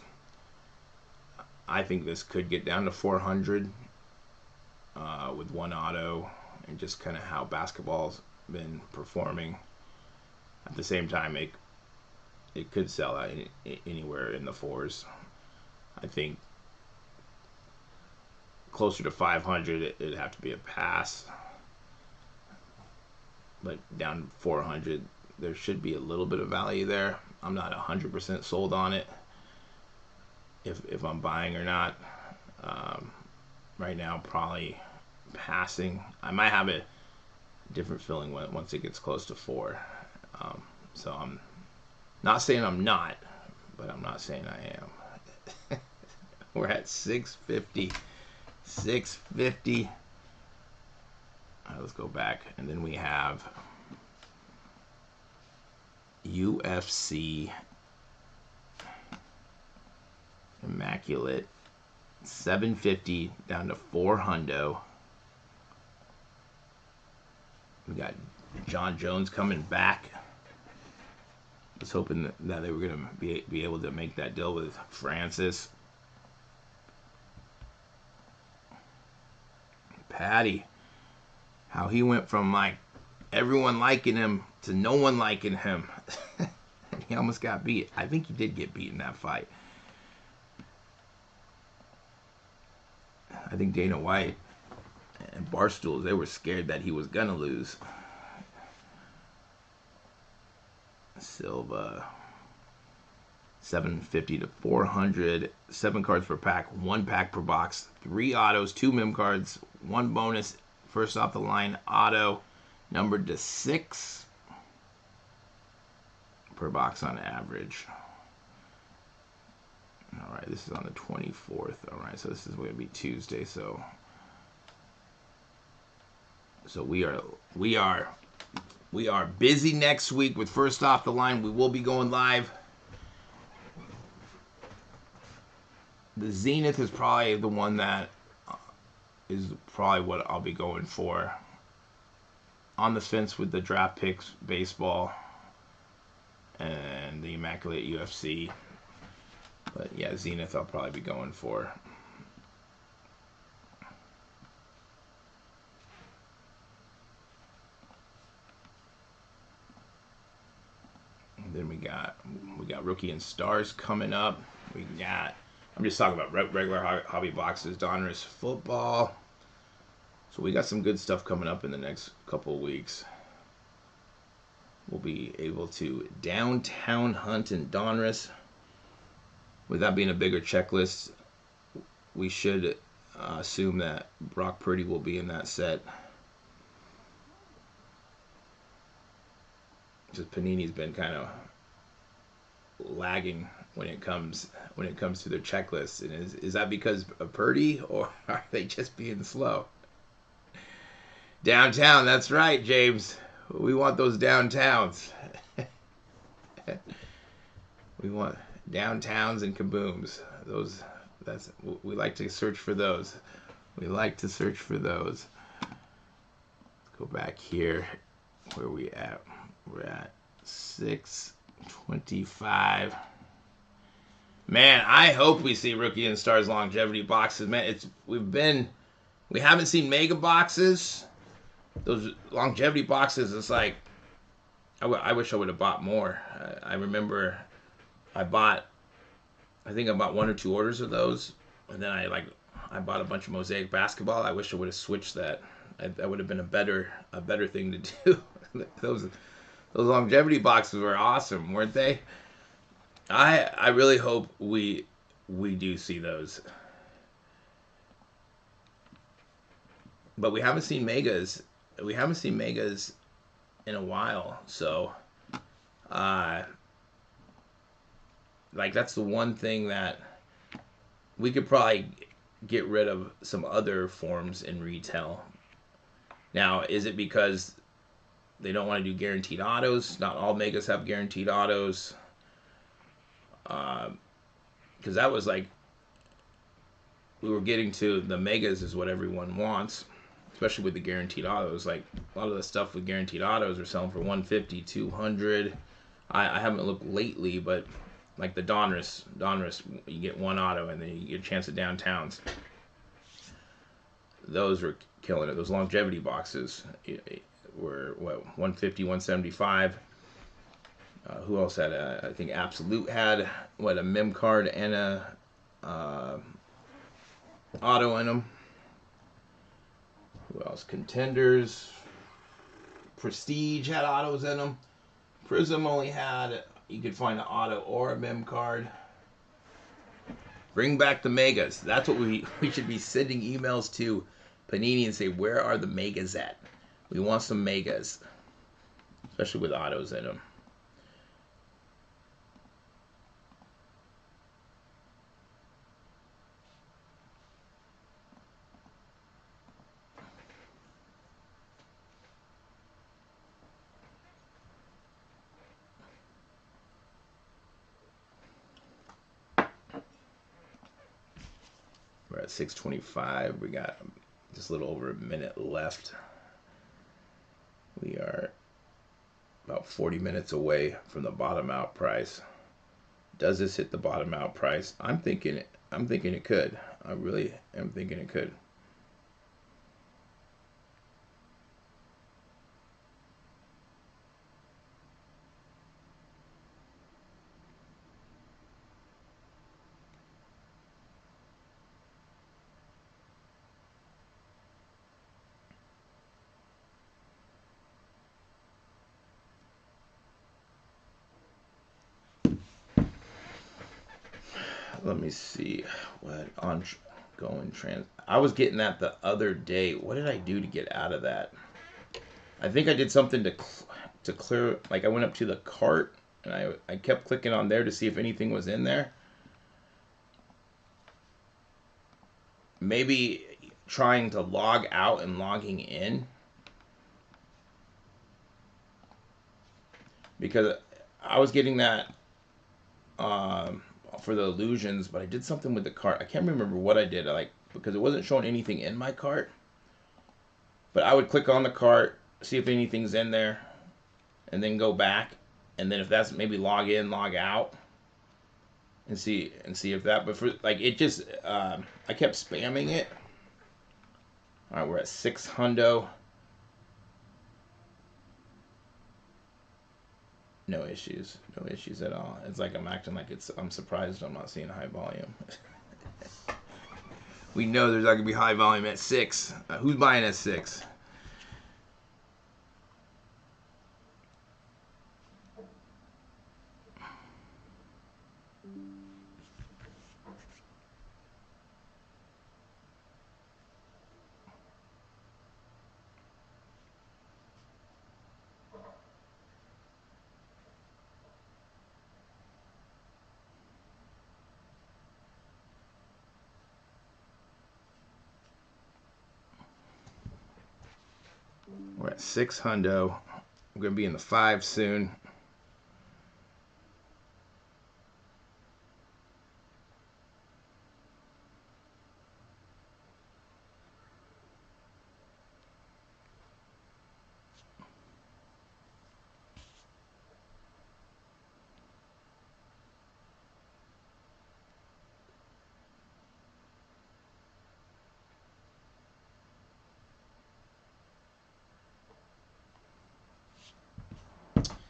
I think this could get down to $400 with 1 auto, and just kind of how basketball's been performing. At the same time, it could sell out anywhere in the 4s. I think closer to 500, it'd have to be a pass. But down to 400, there should be a little bit of value there. I'm not 100% sold on it, if I'm buying or not. Right now, probably passing. I might have a different feeling once it gets close to 4. So I'm not saying I'm not, but I'm not saying I am. We're at 650. 650. All right, let's go back. And then we have UFC Immaculate. 750 down to 400. We got John Jones coming back. I was hoping that they were going to be able to make that deal with Francis. Patty. How he went from like everyone liking him to no one liking him. He almost got beat. I think he did get beat in that fight. I think Dana White and Barstool, they were scared that he was going to lose. Silva, 750 to 400. 7 cards per pack, 1 pack per box, 3 autos, 2 mem cards, 1 bonus. First off the line auto, numbered to 6 per box on average. All right, this is on the 24th. All right, so this is going to be Tuesday. So we are busy next week with First Off the Line. We will be going live. The Zenith is probably the one that is probably what I'll be going for. On the fence with the draft picks, baseball, and the Immaculate UFC. But yeah, Zenith I'll probably be going for. And then we got Rookie and Stars coming up. I'm just talking about regular hobby boxes, Donruss football. So we got some good stuff coming up in the next couple of weeks. We'll be able to downtown hunt in Donruss. With that being a bigger checklist, we should assume that Brock Purdy will be in that set. Just Panini's been kind of lagging when it comes to their checklists. And is that because of Purdy, or are they just being slow? Downtown, that's right, James. We want those downtowns. We want downtowns and kabooms. We like to search for those. We like to search for those. Let's go back here. Where are we at? We're at 625. Man, I hope we see Rookie and Stars longevity boxes. Man, we haven't seen mega boxes. Those longevity boxes, it's like, I wish I would have bought more. I remember I think I bought 1 or 2 orders of those, and then I bought a bunch of Mosaic basketball. I wish I would have switched that. That would have been a better thing to do. Those longevity boxes were awesome, weren't they? I really hope we do see those. But we haven't seen megas. We haven't seen megas in a while. So that's the one thing that we could probably get rid of some other forms in retail. Now, is it because they don't want to do guaranteed autos? Not all megas have guaranteed autos. Because that was like, we were getting to the megas is what everyone wants, especially with the guaranteed autos. Like a lot of the stuff with guaranteed autos are selling for 150, 200. I haven't looked lately, but like the Donruss, you get 1 auto and then you get a chance at downtowns. Those were killing it. Those longevity boxes were 150, 175. Who else had I think Absolute had a mem card and a auto in them. Who else? Contenders. Prestige had autos in them. Prizm only had, you could find an auto or a mem card. Bring back the megas. That's what we should be sending emails to Panini and say, where are the megas at? We want some megas, especially with autos in them. at 6:25. We got just a little over a minute left. We are about 40 minutes away from the bottom out price. Does this hit the bottom out price? I'm thinking it could. I really am thinking it could. Let me see what ongoing trans. I was getting that the other day. What did I do to get out of that? I think I did something to clear. Like I went up to the cart and I kept clicking on there to see if anything was in there. Maybe trying to log out and logging in, because I was getting that for the illusions, but I did something with the cart. I can't remember what I did, because it wasn't showing anything in my cart. But I would click on the cart, see if anything's in there, and then go back, and then if that's, maybe log in, log out, and see if that. But for it just I kept spamming it. All right, we're at 600. No issues at all. It's like I'm acting like I'm surprised I'm not seeing high volume. We know there's not gonna be high volume at 6. Who's buying at 6? We're at 600. We're gonna be in the 5 soon.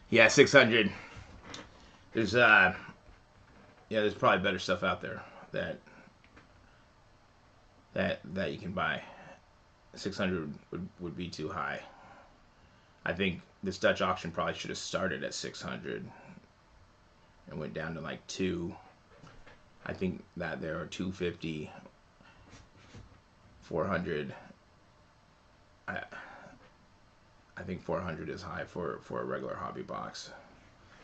Yeah, 600. There's there's probably better stuff out there that you can buy. 600 would be too high. I think this Dutch auction probably should have started at 600 and went down to like 2. I think that there are 250, 400. I think 400 is high for a regular hobby box.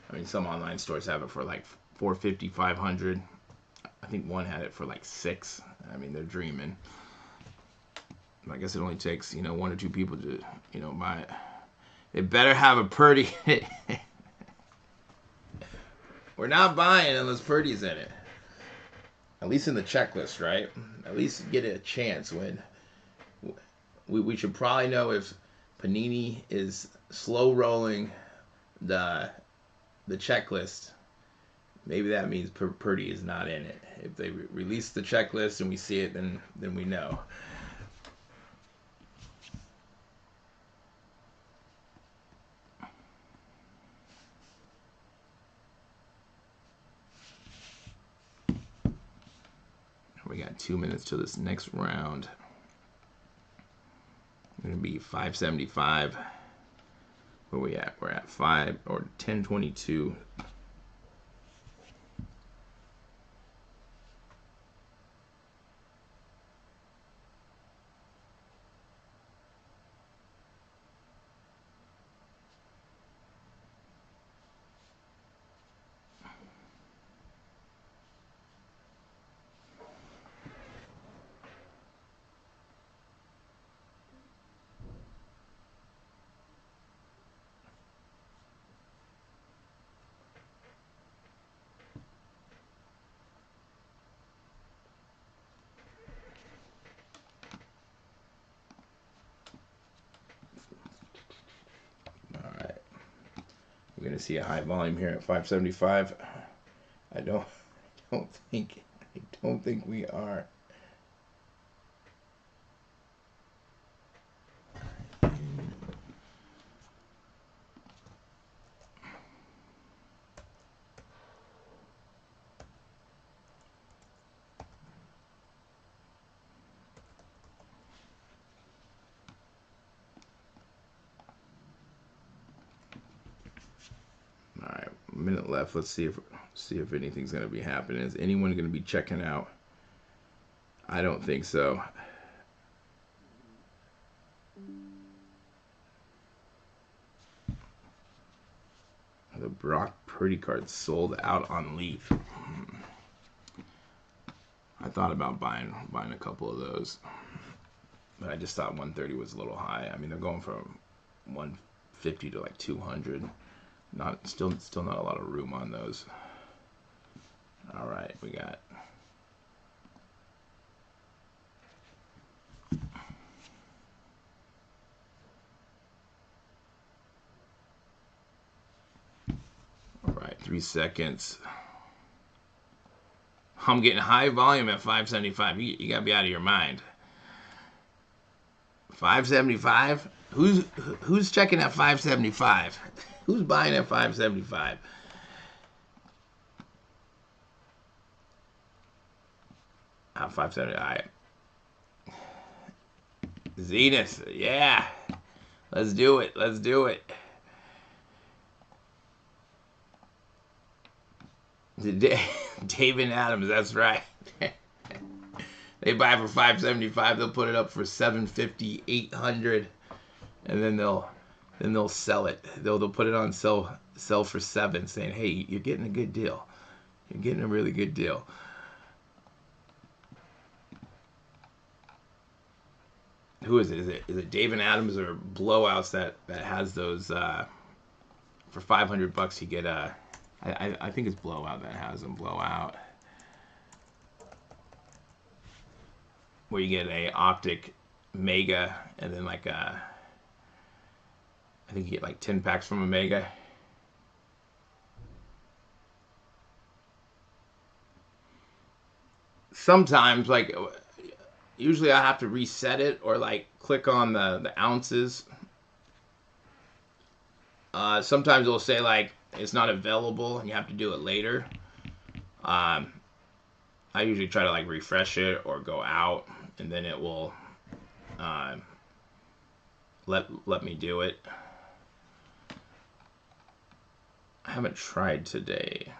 I mean, some online stores have it for like 450, 500. I think one had it for like 6. I mean, they're dreaming. I guess it only takes 1 or 2 people to buy it. They better have a Purdy. We're not buying unless Purdy's in it. At least in the checklist, right? At least get a chance. When we should probably know if Panini is slow rolling the checklist. Maybe that means Purdy is not in it. If they release the checklist and we see it, then we know. We got 2 minutes till this next round. We're gonna be 575. Where we at? We're at 1022. going to see a high volume here at 575. I don't think we are. All right, a minute left. Let's see if anything's going to be happening. Is anyone going to be checking out? I don't think so. The Brock Purdy card sold out on Leaf. I thought about buying a couple of those, but I just thought 130 was a little high. I mean, they're going from 150 to like 200. Still not a lot of room on those. All right, we got. All right, 3 seconds. I'm getting high volume at 575. You gotta be out of your mind. 575? Who's checking at 575? Who's buying at 575? Ah, 570. All right. Zenith, yeah. Let's do it. Let's do it. David Adams, that's right. They buy for 575. They'll put it up for 750, 800, and then they'll sell it. They'll put it on sell for 7, saying, "Hey, you're getting a good deal. You're getting a really good deal." Who is it? Is it David Adams or Blowouts that has those for $500? You get a. I think it's Blowout that has them. Blowout. Where you get a Optic Mega and then like a. I think you get like 10 packs from a Mega. Sometimes, like, usually I have to reset it or like click on the ounces. Sometimes it'll say like it's not available and you have to do it later. I usually try to like refresh it or go out, and then it will let me do it. I haven't tried today.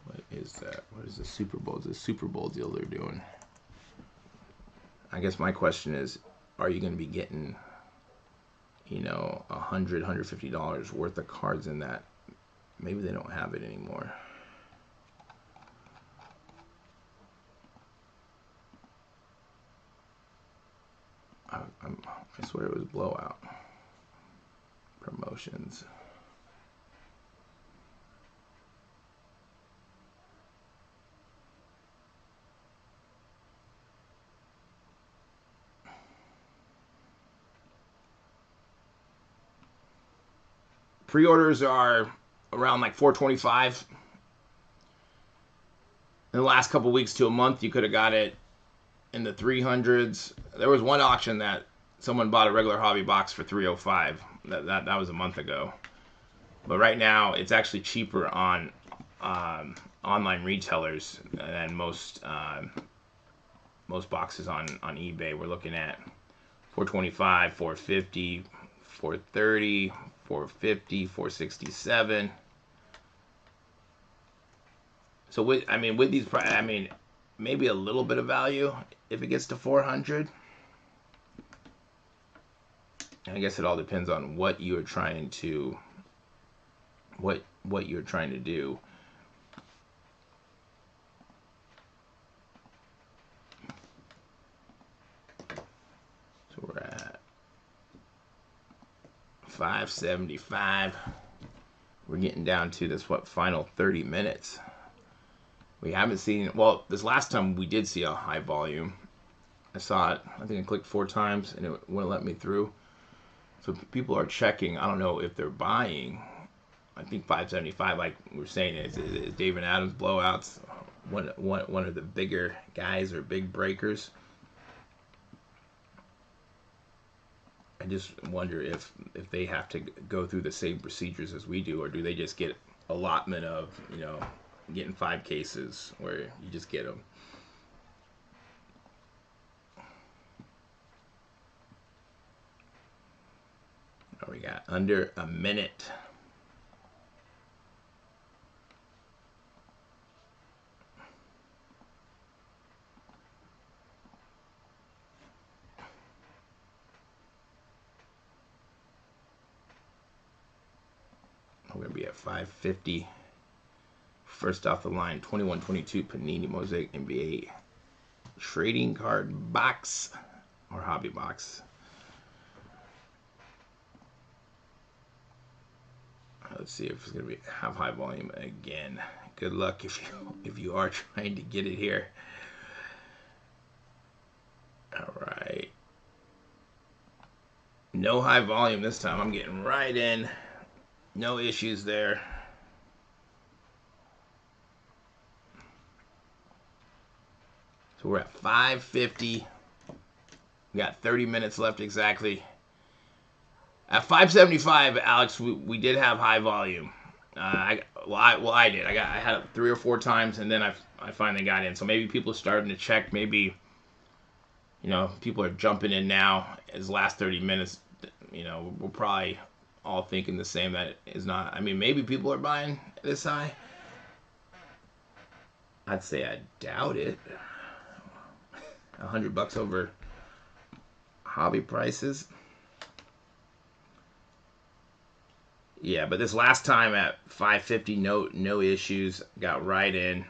What is that? What is the Super Bowl? It's a Super Bowl deal they're doing. I guess my question is, are you going to be getting, $100, $150 worth of cards in that? Maybe they don't have it anymore. I swear it was Blowout. Promotions. Pre-orders are around like $425. In the last couple weeks to a month, you could have got it in the 300s. There was one auction that someone bought a regular hobby box for $305. That was a month ago. But right now, it's actually cheaper on online retailers than most boxes on eBay. We're looking at $425, $450, $430, $450, $467. So with these, maybe a little bit of value if it gets to $400. I guess it all depends on what you're trying to do. So we're at 575. We're getting down to this final 30 minutes. We haven't seen, well, this last time we did see a high volume. I saw it, I think I clicked 4 times and it wouldn't let me through. So people are checking. I don't know if they're buying. I think 575, like we were saying, is David Adams blowouts one of the bigger guys or big breakers. I just wonder if they have to go through the same procedures as we do, or do they just get allotment of, you know, getting 5 cases where you just get them. We got under a minute. We're going to be at 550. First off the line, 21-22 Panini Mosaic NBA trading card box or hobby box. Let's see if it's going to have high volume again. Good luck if you are trying to get it here. All right. No high volume this time. I'm getting right in. No issues there. So we're at 550. We got 30 minutes left exactly. At 575, Alex, we did have high volume. I did. I had it 3 or 4 times, and then I finally got in. So maybe people are starting to check. Maybe, you know, people are jumping in now. As last 30 minutes, you know, we're probably all thinking the same. That is not. I mean, maybe people are buying this high. I'd say I doubt it. $100 over hobby prices. Yeah, but this last time at 550, no issues. Got right in.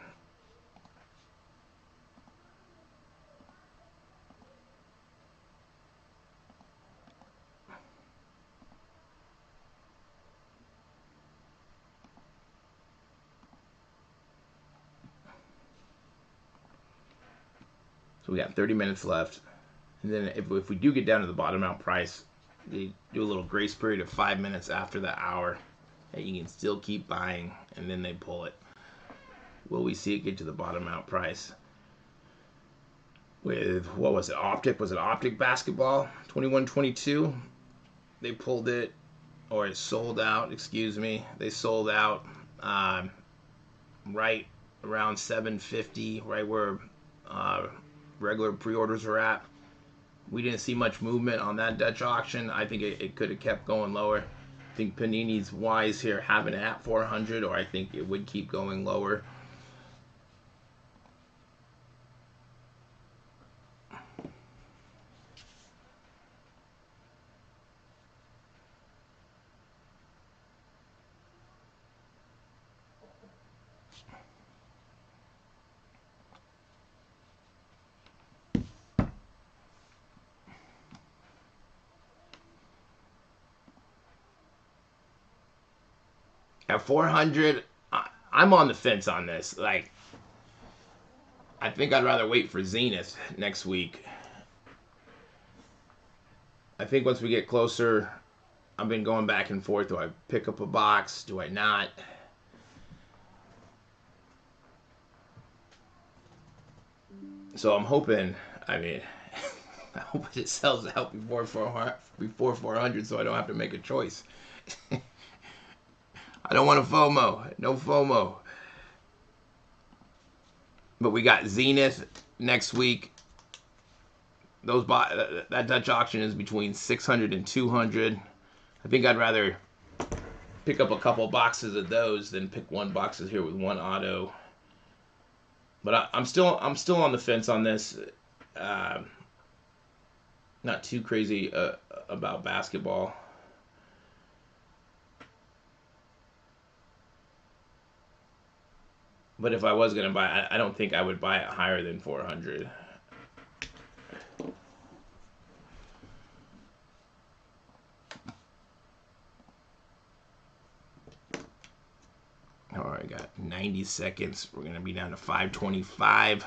So we got 30 minutes left. And then if we do get down to the bottom out price, they do a little grace period of 5 minutes after the hour. And you can still keep buying, and then they pull it. Will we see it get to the bottom out price? With, what was it, Optic? Was it Optic basketball? 21-22. They pulled it, or it sold out, excuse me. They sold out right around 750, right where regular pre-orders are at. We didn't see much movement on that Dutch auction. I think it could have kept going lower. I think Panini's wise here, having it at 400, or I think it would keep going lower. At 400, I'm on the fence on this. Like, I think I'd rather wait for Zenith next week. I think once we get closer, I've been going back and forth. Do I pick up a box? Do I not? So I'm hoping, I mean, I hope it sells out before 400 so I don't have to make a choice. I don't want a FOMO. No FOMO. But we got Zenith next week. That Dutch auction is between 600 and 200. I think I'd rather pick up a couple boxes of those than pick one box here with one auto. But I'm still on the fence on this. Not too crazy about basketball. But if I was going to buy, I don't think I would buy it higher than 400. All right, got 90 90 seconds. We're going to be down to 525.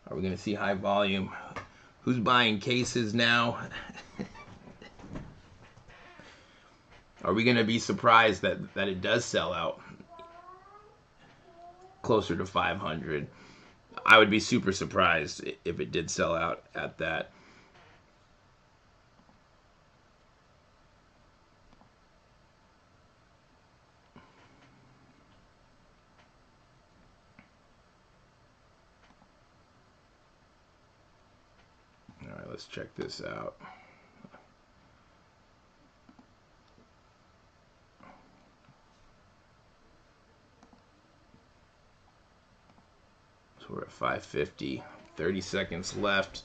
Are we going to see high volume? Who's buying cases now? Are we going to be surprised that it does sell out closer to 500? I would be super surprised if it did sell out at that. All right, let's check this out. So we're at 550, 30 seconds left.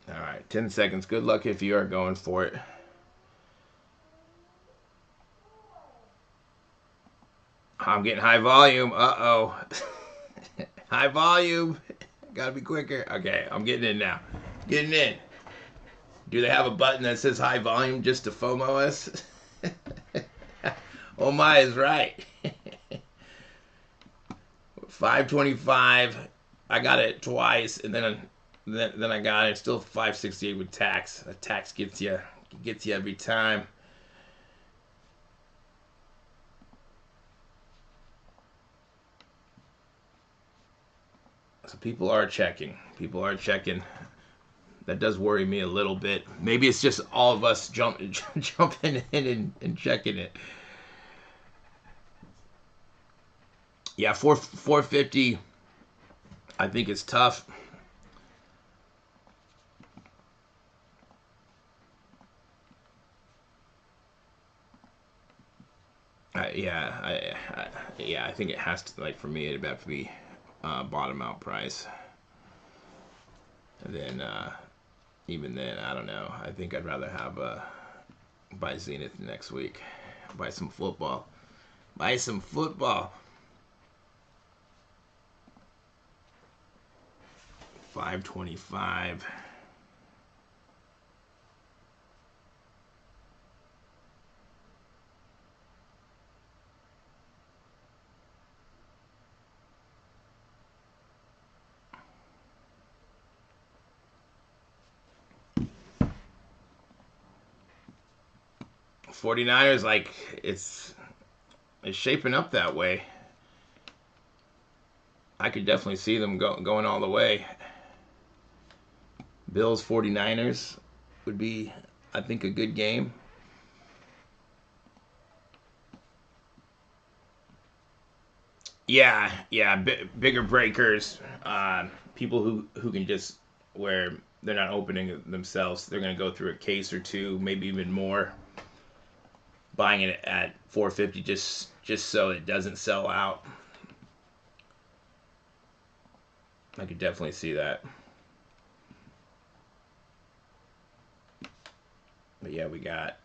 All right, 10 seconds. Good luck if you are going for it. I'm getting high volume. Uh-oh. High volume. Gotta be quicker. Okay, I'm getting in now. Getting in. Do they have a button that says high volume just to FOMO us? Oh my is right. 525. I got it twice, and then I got it. Still 568 with tax. The tax gets you every time. So people are checking. People are checking. That does worry me a little bit. Maybe it's just all of us jumping in and checking it. Yeah, 450. I think it's tough. I think it has to, like, for me, it'd have to be bottom out price. And then even then, I don't know. I think I'd rather have buy Zenith next week. Buy some football. Buy some football. 525. '49ers, like, it's shaping up that way. I could definitely see them going all the way. Bills 49ers would be, I think, a good game. Yeah, bigger breakers, people who can just, where they're not opening themselves, they're going to go through a case or two, maybe even more. Buying it at 450 just so it doesn't sell out. I could definitely see that. But yeah, we got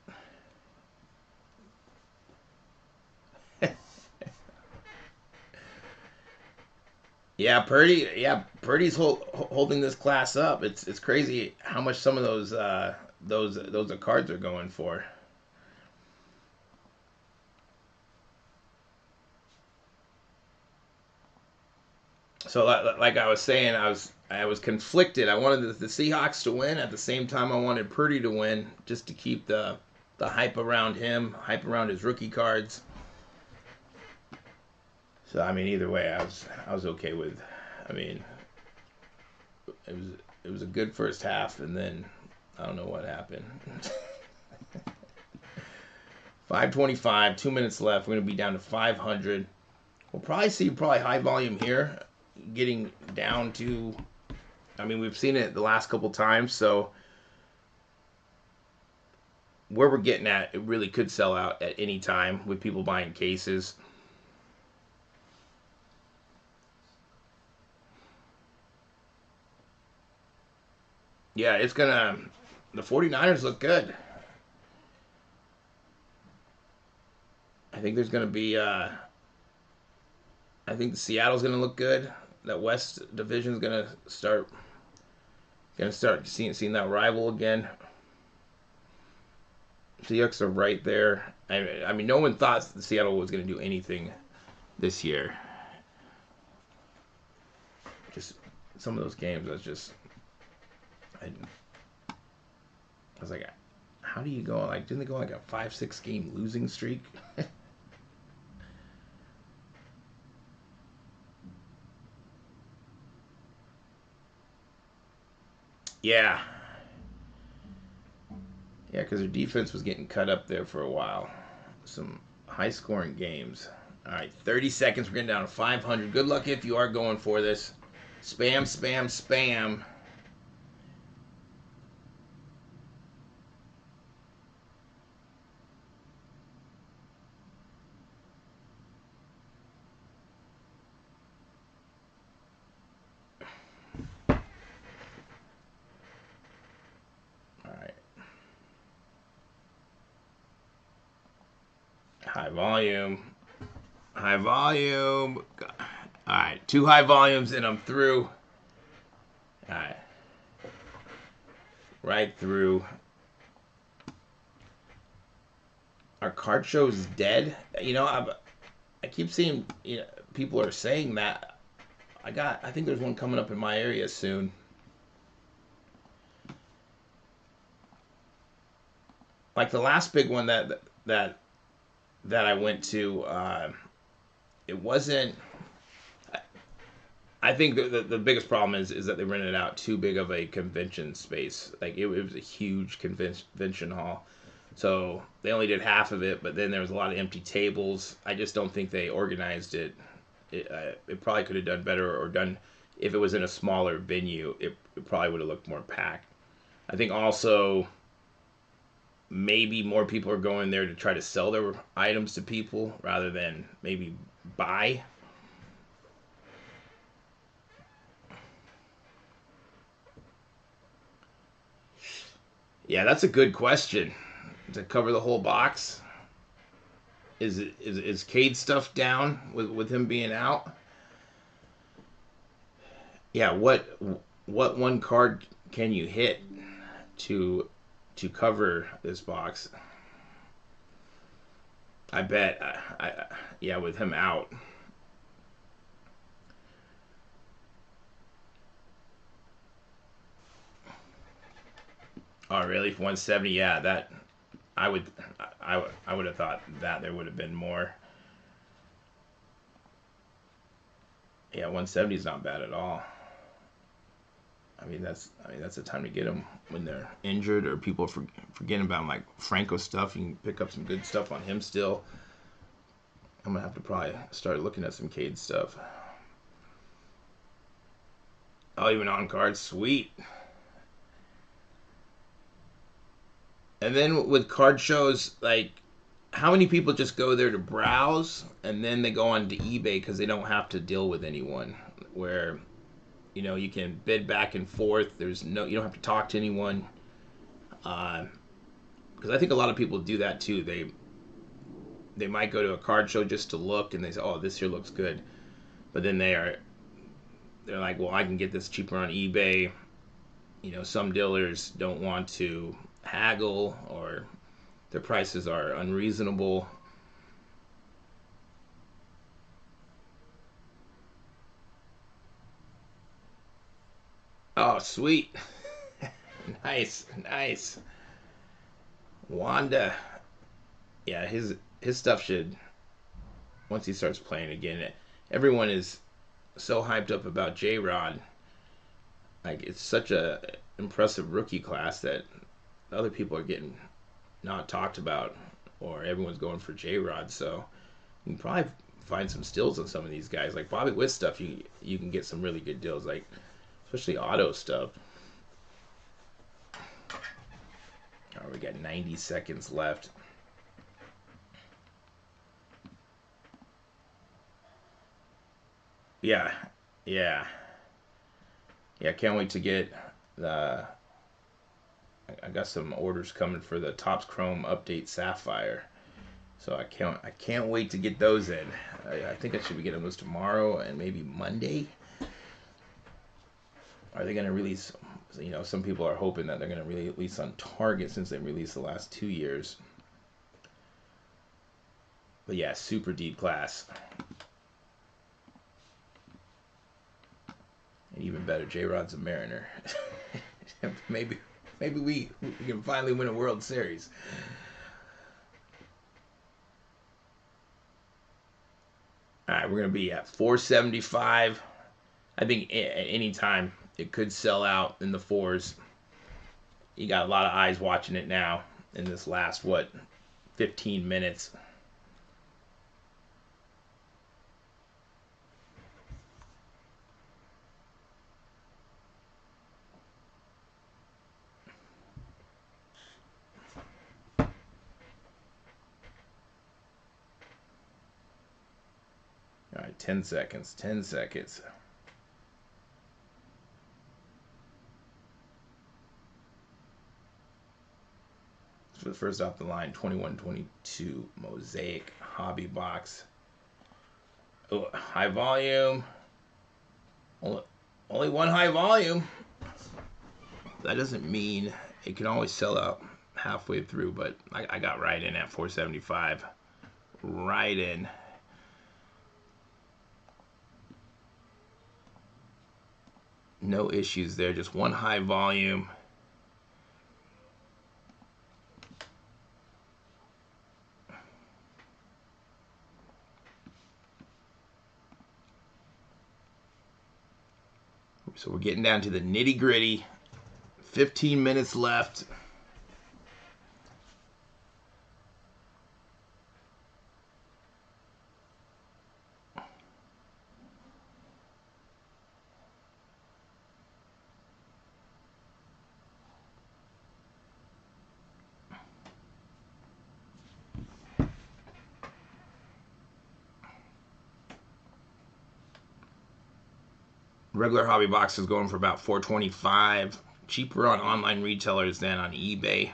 Purdy's holding this class up. It's crazy how much some of those cards are going for. So like I was saying, I was conflicted. I wanted the Seahawks to win. At the same time, I wanted Purdy to win, just to keep the hype around him, hype around his rookie cards. So I mean, either way, I was okay with. I mean, it was a good first half, and then I don't know what happened. 525, 2 minutes left. We're gonna be down to 500. We'll probably see high volume here, getting down to. I mean, we've seen it the last couple times, so where we're getting at, it really could sell out at any time with people buying cases. Yeah, it's gonna. The 49ers look good. I think there's gonna be. I think Seattle's gonna look good. That West division's gonna start seeing that rival again. Seahawks are right there. I mean, no one thought Seattle was gonna do anything this year. Just some of those games, I was like, how do you go? Like, didn't they go like a 5-6 game losing streak? Yeah, yeah, because their defense was getting cut up there for a while. Some high scoring games. All right, 30 seconds. We're getting down to 500. Good luck if you are going for this. Spam, spam, spam. All right. High volume. High volume. All right, 2 high volumes and I'm through. All right. Right through. Our card show is dead. I keep seeing people are saying that. I think there's one coming up in my area soon. Like the last big one that I went to, it wasn't. I think the biggest problem is that they rented out too big of a convention space. Like it was a huge convention hall, so they only did half of it. But then there was a lot of empty tables. I just don't think they organized it. It probably could have done better or done if it was in a smaller venue. It probably would have looked more packed. I think also maybe more people are going there to try to sell their items to people rather than maybe buy. Yeah, that's a good question. To cover the whole box, is Cade stuff down with him being out? Yeah, what one card can you hit to cover this box? I bet. Yeah, with him out. Oh, really? 170? Yeah, that I would I would have thought that there would have been more. Yeah, 170 is not bad at all. I mean that's the time to get them when they're injured or people forgetting about them, like Franco stuff. You can pick up some good stuff on him still. I'm gonna have to probably start looking at some Cade stuff. Oh, even on cards, sweet. And then with card shows, like how many people just go there to browse and then they go on to eBay because they don't have to deal with anyone? Where you can bid back and forth. You don't have to talk to anyone. Because I think a lot of people do that too. They might go to a card show just to look and they say, "Oh, this here looks good," but then they're like, "Well, I can get this cheaper on eBay." Some dealers don't want to haggle or their prices are unreasonable. Oh, sweet. Nice, nice. Wanda. Yeah, his stuff should once he starts playing again. Everyone is so hyped up about J Rod. Like it's such a impressive rookie class that other people are getting not talked about, or everyone's going for J Rod. So you can probably find some steals on some of these guys. Like Bobby Witt stuff, you can get some really good deals. Like especially auto stuff. All right, we got 90 seconds left. Yeah, yeah, yeah. Can't wait to get the I got some orders coming for the Topps Chrome Update Sapphire. So I can't wait to get those in. I think I should be getting those tomorrow and maybe Monday. Are they going to release? You know, some people are hoping that they're going to release on Target since they released the last 2 years. But yeah, super deep class. And even better, J-Rod's a Mariner. maybe we can finally win a World Series. All right, we're going to be at 475. I think at any time it could sell out in the fours. You got a lot of eyes watching it now in this last, 15 minutes. All right, 10 seconds, 10 seconds. For the first off the line, 21-22 Mosaic Hobby Box. Oh, high volume. Only one high volume. That doesn't mean it can always sell out halfway through, but I got right in at 475. Right in. No issues there, just one high volume. So we're getting down to the nitty gritty. 15 minutes left. Regular hobby box is going for about $4.25. Cheaper on online retailers than on eBay.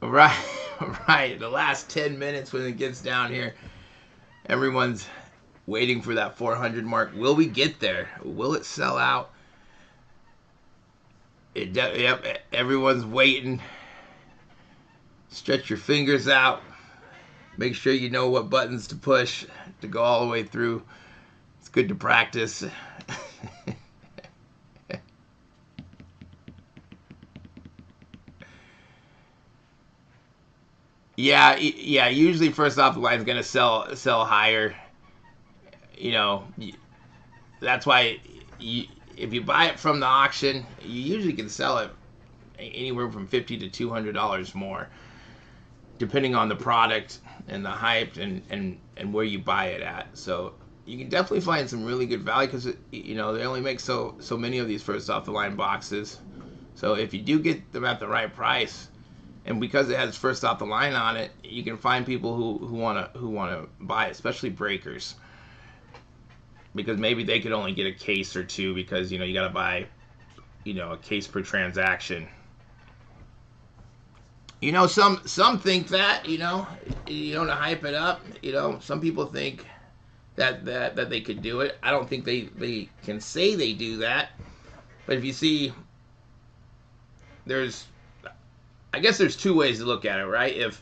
Right, right. The last 10 minutes when it gets down here, everyone's waiting for that 400 mark. Will we get there? Will it sell out? Yep, everyone's waiting. Stretch your fingers out. Make sure you know what buttons to push to go all the way through. It's good to practice. Yeah. Usually, first off the line is gonna sell higher. You know, that's why if you buy it from the auction, you usually can sell it anywhere from $50 to $200 more, depending on the product and the hype and where you buy it at. So you can definitely find some really good value because they only make so many of these first off the line boxes. So if you do get them at the right price, and because it has first off the line on it, you can find people who wanna buy it, especially breakers, because maybe they could only get a case or two because you gotta buy a case per transaction. Some think that, to hype it up. Some people think that they could do it. I don't think they can say they do that. But if you see, I guess there's two ways to look at it, right?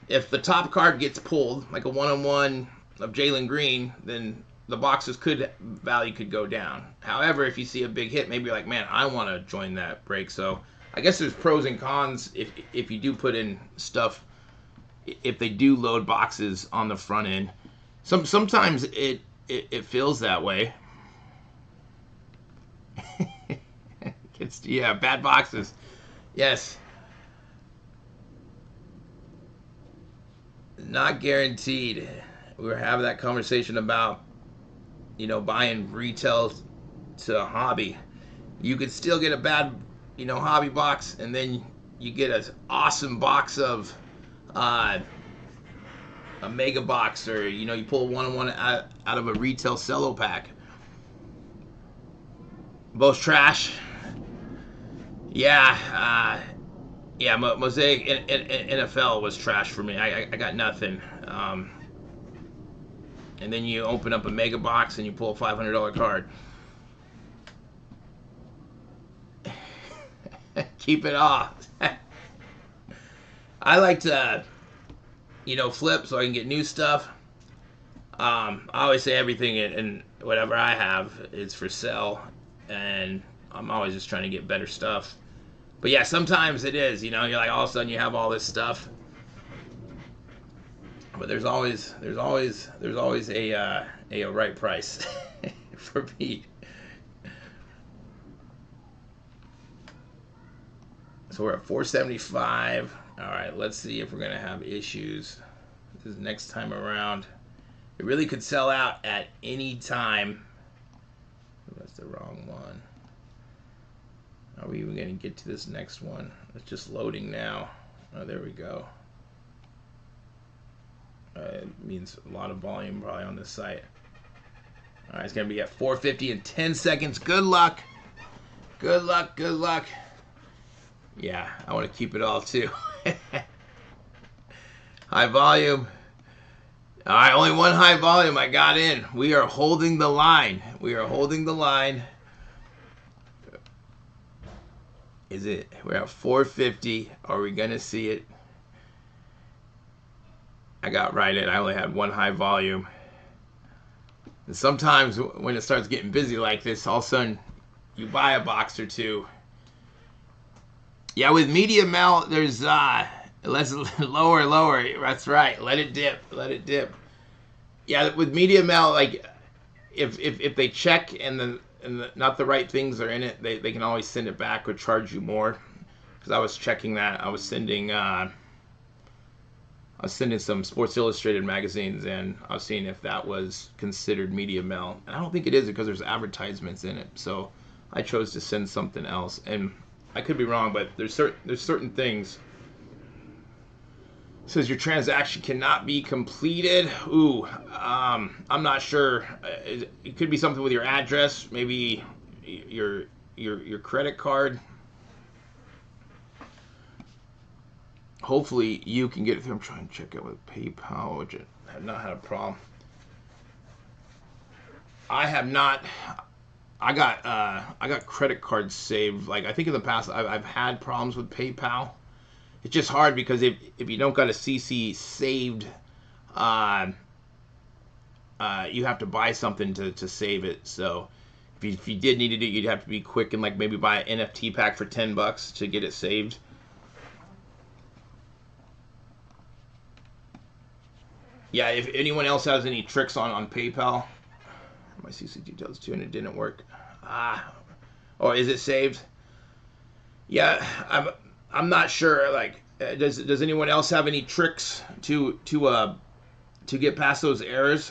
If the top card gets pulled, like a one-on-one of Jalen Green, then the box's value could go down. However, if you see a big hit, maybe you're like, man, I want to join that break. So I guess there's pros and cons if you do put in stuff, if they do load boxes on the front end. Sometimes it feels that way. Bad boxes. Yes. Not guaranteed. We were having that conversation about buying retail to hobby. You could still get a bad hobby box, and then you get an awesome box of a mega box, or you pull a one-on-one out of a retail cello pack. Both trash. Yeah, yeah. Mosaic in NFL was trash for me. I got nothing. And then you open up a mega box and you pull a $500 card. Keep it off. I like to, flip so I can get new stuff. I always say everything and whatever I have is for sale, and I'm always just trying to get better stuff. But yeah, sometimes it is. You're like all of a sudden you have all this stuff, but there's always a right price for me. So we're at 475. All right, let's see if we're gonna have issues this next time around. It really could sell out at any time. That's the wrong one. Are we even gonna get to this next one? It's just loading now. Oh, there we go. It means a lot of volume probably on this site. All right, it's gonna be at 450 in 10 seconds. Good luck. Good luck. Good luck. Yeah, I want to keep it all too. High volume. All right, only one high volume I got in. We are holding the line. We are holding the line. Is it? We're at 450. Are we going to see it? I got right in. I only had one high volume. And sometimes when it starts getting busy like this, all of a sudden you buy a box or two. Yeah, with media melt, there's let's lower. That's right. Let it dip. Let it dip. Yeah, with media melt, like if they check and not the right things are in it, they can always send it back or charge you more. Because I was checking that. I was sending some Sports Illustrated magazines, and I was seeing if that was considered media mail. And I don't think it is because there's advertisements in it. So I chose to send something else. And I could be wrong, but there's certain things. It says your transaction cannot be completed. Ooh, I'm not sure. It could be something with your address, maybe your credit card. Hopefully you can get it through. I'm trying to check it with PayPal, which I have not had a problem. I have not. I got credit cards saved. Like I think in the past I've had problems with PayPal. It's just hard because if you don't got a CC saved, you have to buy something to save it. So if you did need it, you'd have to be quick and like maybe buy an NFT pack for $10 to get it saved. Yeah, if anyone else has any tricks on PayPal, my CC details too, and it didn't work. Oh, is it saved? Yeah, I'm not sure. Like, does anyone else have any tricks to get past those errors?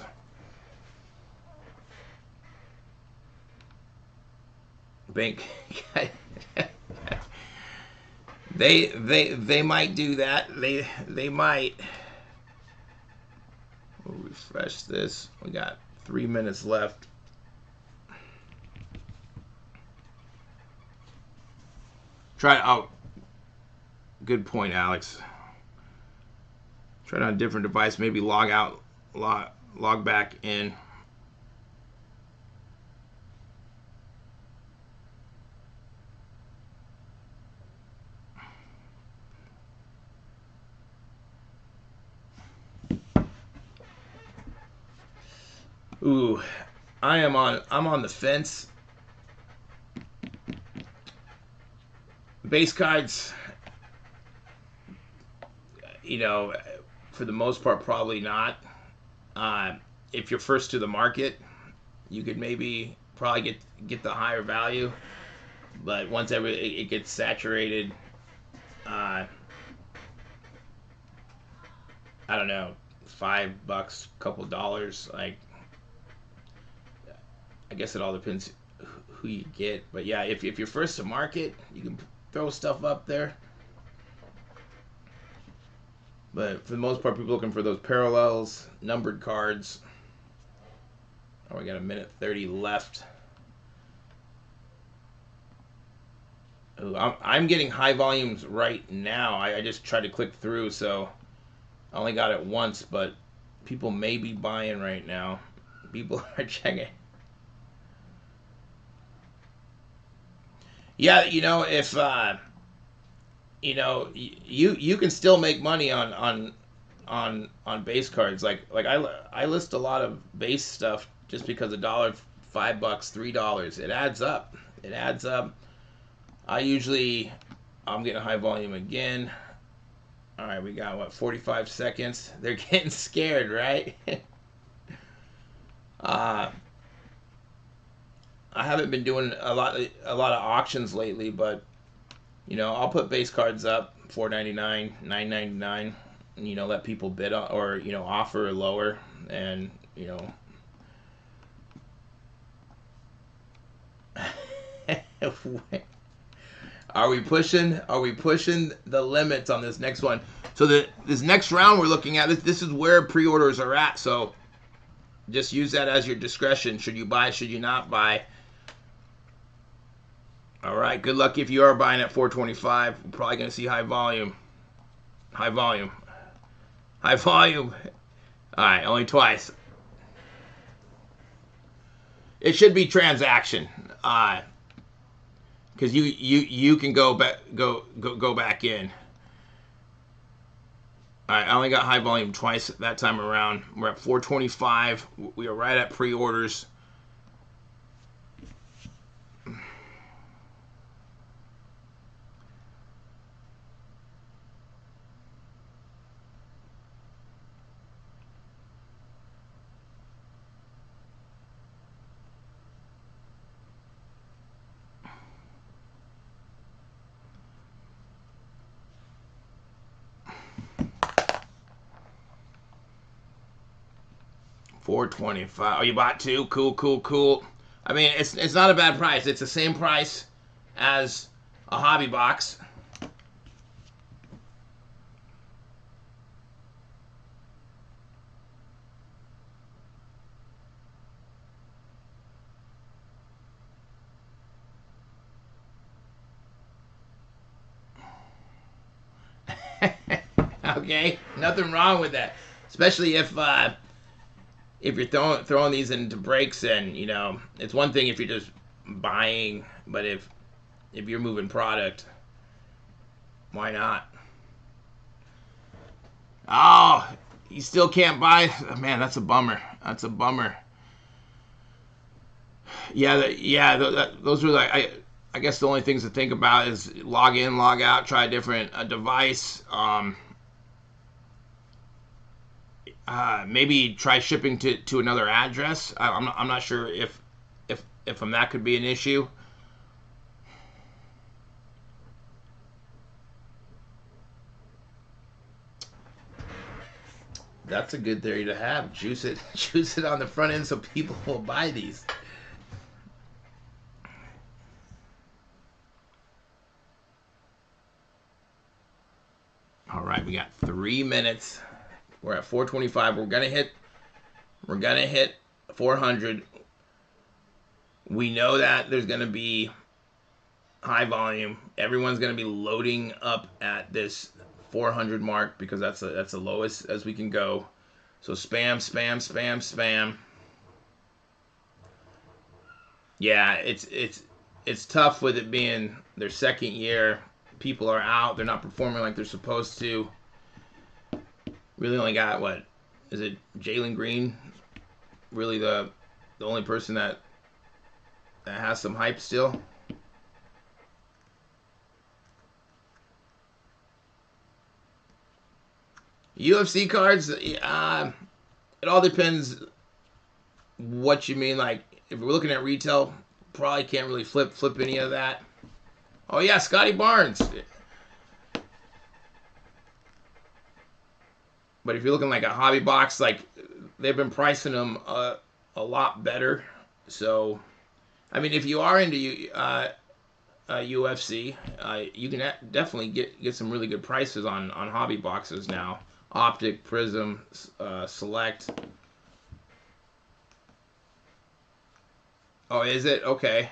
Bank. they might do that. They might. We'll refresh this. We got 3 minutes left. Try. Oh, good point, Alex. Try it on a different device. Maybe log out, log back in. Ooh, I'm on the fence. Base cards, for the most part, probably not. If you're first to the market, you could maybe probably get the higher value. But once it gets saturated, I don't know, $5, couple dollars. Like, I guess it all depends who you get. But yeah, if you're first to market, you can throw stuff up there. But for the most part, people are looking for those parallels, numbered cards. Oh, we got a minute 30 left. Ooh, I'm getting high volumes right now. I just tried to click through, so I only got it once, but people may be buying right now. People are checking. Yeah, if you can still make money on base cards. Like I list a lot of base stuff just because $1, $5, $3. It adds up. It adds up. I'm getting high volume again. All right, we got what, 45 seconds. They're getting scared, right? uh, I haven't been doing a lot of auctions lately, but I'll put base cards up, $4.99, $9.99, and let people bid on, or offer lower, and Are we pushing? Are we pushing the limits on this next one? So this next round we're looking at, this is where pre-orders are at. So just use that as your discretion. Should you buy? Should you not buy? All right. Good luck if you are buying at 425. We're probably going to see high volume. High volume. High volume. All right. Only twice. It should be transaction. Because you can go back in. All right, I only got high volume twice that time around. We're at 425. We are right at pre-orders. $425. Oh, you bought two? Cool, cool, cool. I mean, it's not a bad price. It's the same price as a hobby box. Okay, nothing wrong with that. Especially if you're throwing these into breaks, and it's one thing if you're just buying, but if you're moving product, why not? Oh, you still can't buy. Man, that's a bummer. That's a bummer. Yeah. Those are like I guess the only things to think about is log in, log out, try a different device. Maybe try shipping to another address. I'm not sure if that could be an issue. That's a good theory to have. Juice it on the front end so people will buy these. All right, we got 3 minutes. We're at 425. We're gonna hit 400. We know that there's gonna be high volume. Everyone's gonna be loading up at this 400 mark because that's the lowest as we can go. So spam, spam, spam, spam. Yeah, it's tough with it being their second year. People are out. They're not performing like they're supposed to. Really only got, what is it, Jalen Green? Really the only person that has some hype still. UFC cards, it all depends what you mean. Like if we're looking at retail, probably can't really flip any of that. Oh yeah, Scotty Barnes. But if you're looking like a hobby box, like they've been pricing them a lot better. So, I mean, if you are into UFC, you can definitely get some really good prices on hobby boxes now. Optic, Prizm, Select. Oh, is it? Okay.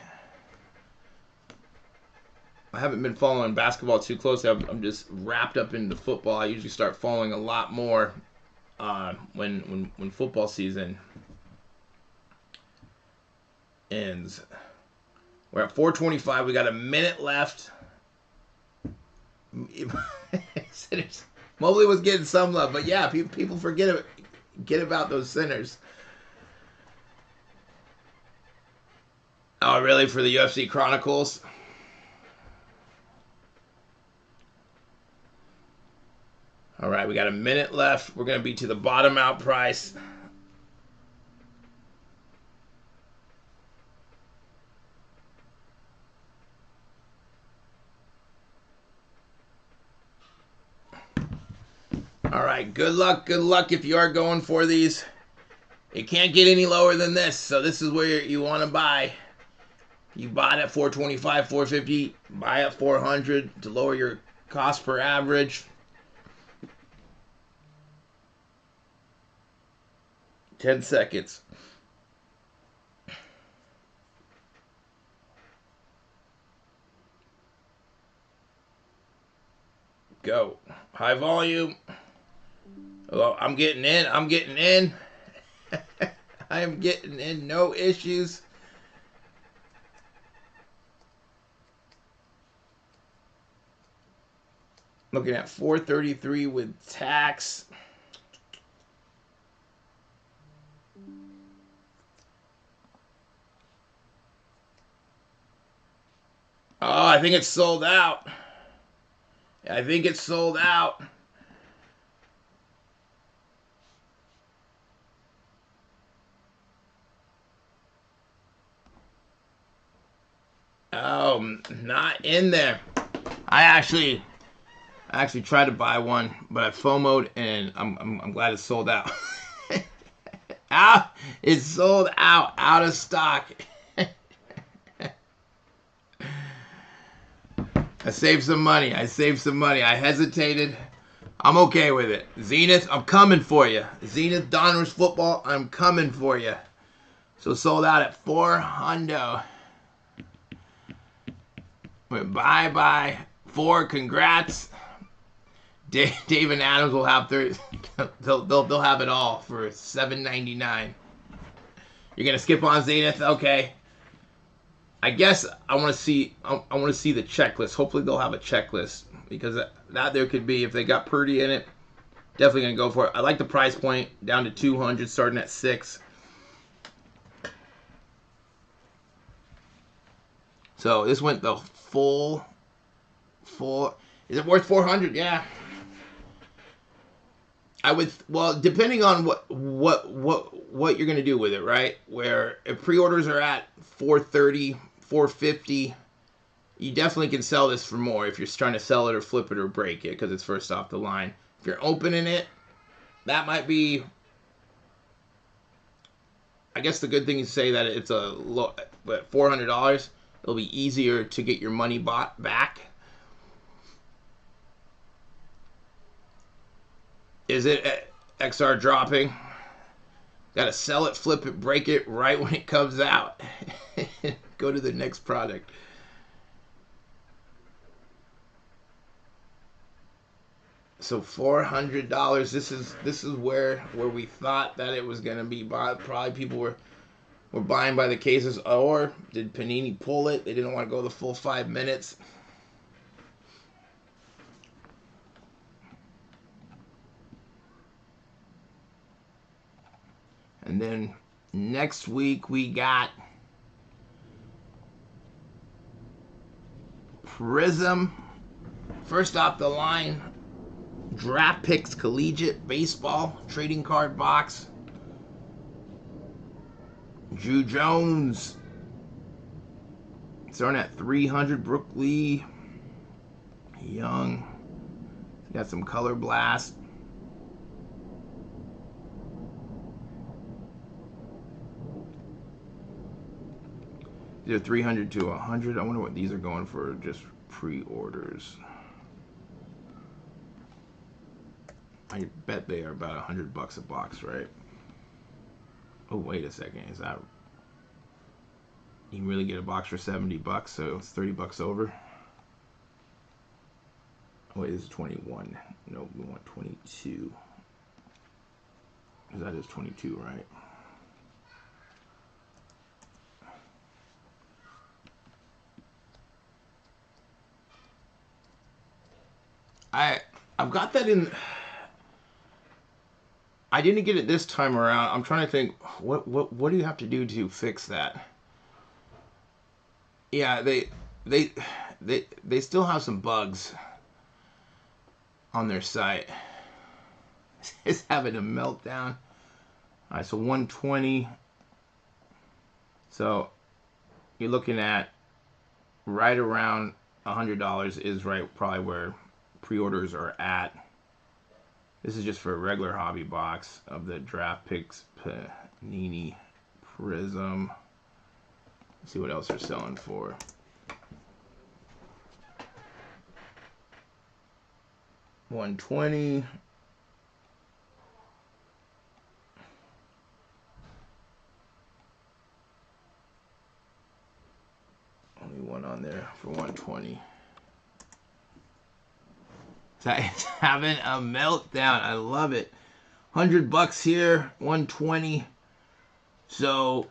I haven't been following basketball too closely. I'm just wrapped up into football. I usually start following a lot more when football season ends. We're at 4:25. We got a minute left. Mobley was getting some love, but yeah, people forget about those sinners. Oh, really? For the UFC Chronicles? All right, we got a minute left. We're going to be to the bottom out price. All right, good luck if you are going for these. It can't get any lower than this, so this is where you want to buy. You bought at 425, 450, buy at 400 to lower your cost per average. 10 seconds. Go. High volume. Oh, I'm getting in. I am getting in. No issues. Looking at 433 with tax. Oh, I think it's sold out. Oh, not in there. I actually tried to buy one, but I FOMO'd and I'm glad it's sold out. It's sold out of stock. I saved some money. I hesitated. I'm okay with it. Zenith, I'm coming for you. Zenith Donruss football, I'm coming for you. So sold out at 400. Bye. 4, congrats. Dave and Adams will have they'll have it all for $7.99. You're gonna skip on Zenith, okay? I guess I want to see the checklist. Hopefully they'll have a checklist because that there could be if they got Purdy in it. Definitely gonna go for it. I like the price point down to 200, starting at 6. So this went the full. Is it worth 400? Yeah. I would, well, depending on what you're gonna do with it, right? Where if pre-orders are at 430, 450, you definitely can sell this for more if you're trying to sell it or flip it or break it because it's first off the line. If you're opening it, that might be. I guess the good thing is to say that it's a low, but $400, it'll be easier to get your money bought back. Is it XR dropping? Got to sell it, flip it, break it right when it comes out. Go to the next product. So $400. This is where we thought that it was gonna be bought. Probably people were buying by the cases, or did Panini pull it? They didn't want to go the full 5 minutes. And then next week we got Prizm. First off the line, Draft Picks Collegiate Baseball Trading Card Box. Drew Jones. Starting at 300. Brooke Lee. Young. Got some Color Blast. They're 300 to 100. I wonder what these are going for just pre-orders. I bet they are about $100 a box, right? Oh, wait a second. Is that... You can really get a box for $70, so it's $30 over. Wait, this is 21. No, we want 22. Because that is 22, right? I've got that in. I didn't get it this time around. I'm trying to think, what do you have to do to fix that? Yeah, they still have some bugs on their site. It's having a meltdown. All right, so 120. So you're looking at right around $100 is right probably where pre-orders are at. This is just for a regular hobby box of the Draft Picks Panini Prizm. Let's see what else they're selling for. $120. Only one on there for $120. It's having a meltdown. I love it. $100 here, $120. So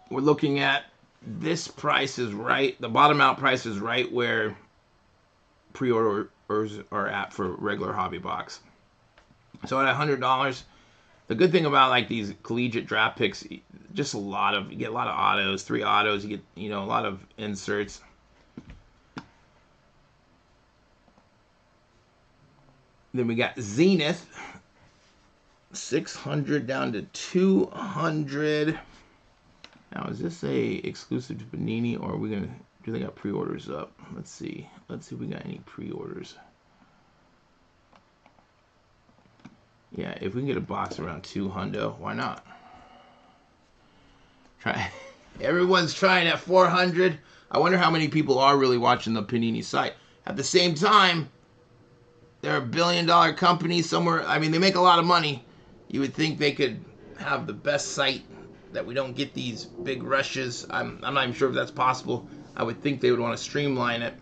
we're looking at this price is right. The bottom out price is right where pre-orders are at for regular hobby box. So at $100, the good thing about like these collegiate draft picks, just you get a lot of autos, 3 autos. You get a lot of inserts. Then we got Zenith, 600 down to 200. Now, is this a exclusive to Panini, or are we gonna do they got pre-orders up? Let's see. Let's see if we got any pre-orders. Yeah, if we can get a box around 200, why not? Try. Everyone's trying at 400. I wonder how many people are really watching the Panini site. At the same time, they're a billion-dollar company somewhere. I mean, they make a lot of money. You would think they could have the best site, that we don't get these big rushes. I'm not even sure if that's possible. I would think they would want to streamline it.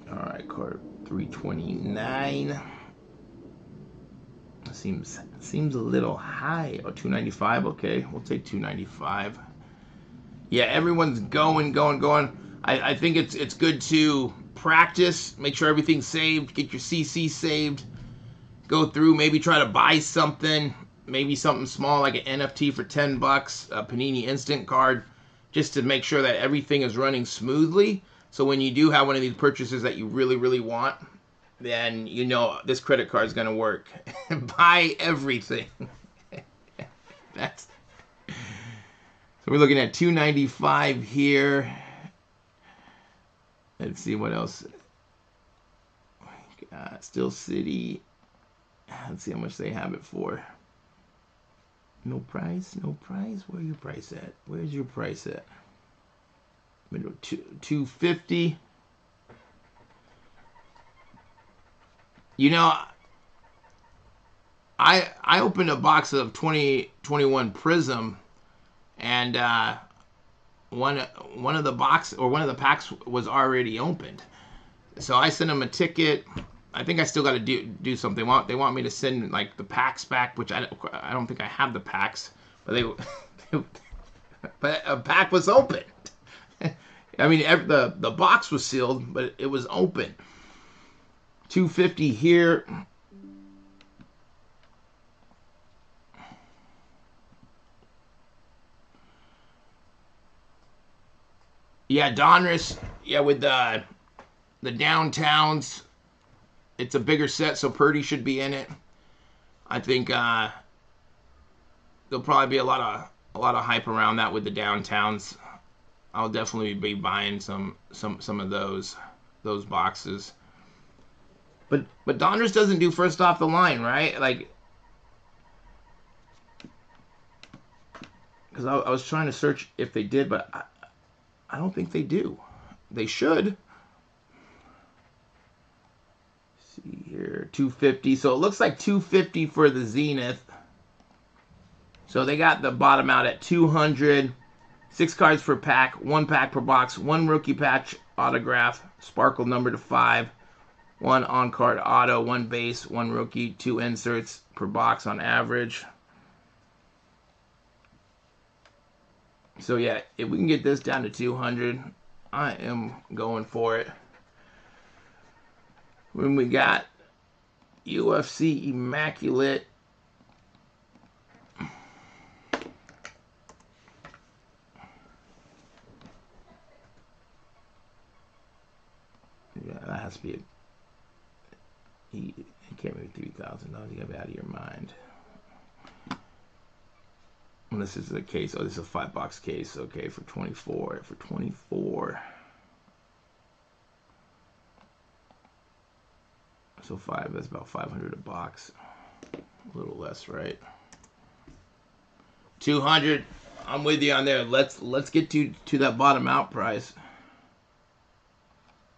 All right, card 329. Seems a little high. Oh, 295. Okay, we'll take 295. Yeah, everyone's going. I think it's good to practice, make sure everything's saved, get your CC saved, go through, maybe try to buy something, maybe something small like an NFT for $10, a Panini Instant card, just to make sure that everything is running smoothly. So when you do have one of these purchases that you really, really want, then you know this credit card is going to work. Buy everything. So we're looking at 295 here. Let's see what else. Still City. Let's see how much they have it for. No price. Where your price at? Where's your price at? Middle 250. I opened a box of 2021 Prizm, and one of the packs was already opened. So I sent them a ticket. I think I still got to do something. They want me to send like the packs back, which I don't think I have the packs, but but a pack was open. I mean, the box was sealed, but it was open. 250 here. Yeah, Donruss. Yeah, with the downtowns, it's a bigger set, so Purdy should be in it. I think there'll probably be a lot of hype around that with the downtowns. I'll definitely be buying some of those boxes. But Donruss doesn't do first off the line, right? Like, because I was trying to search if they did, but I don't think they do. They should. Let's see here, 250. So it looks like 250 for the Zenith. So they got the bottom out at 200. 6 cards per pack, 1 pack per box, 1 rookie patch autograph, sparkle number to 5, 1 on-card auto, 1 base, 1 rookie, 2 inserts per box on average. So yeah, if we can get this down to 200, I am going for it. When we got UFC Immaculate, yeah, that has to be it can't be $3,000. You gotta be out of your mind. And this is a case. Oh, this is a 5-box case. Okay, for 24. For 24. So 5. That's about 500 a box. A little less, right? 200. I'm with you on there. Let's get to that bottom out price.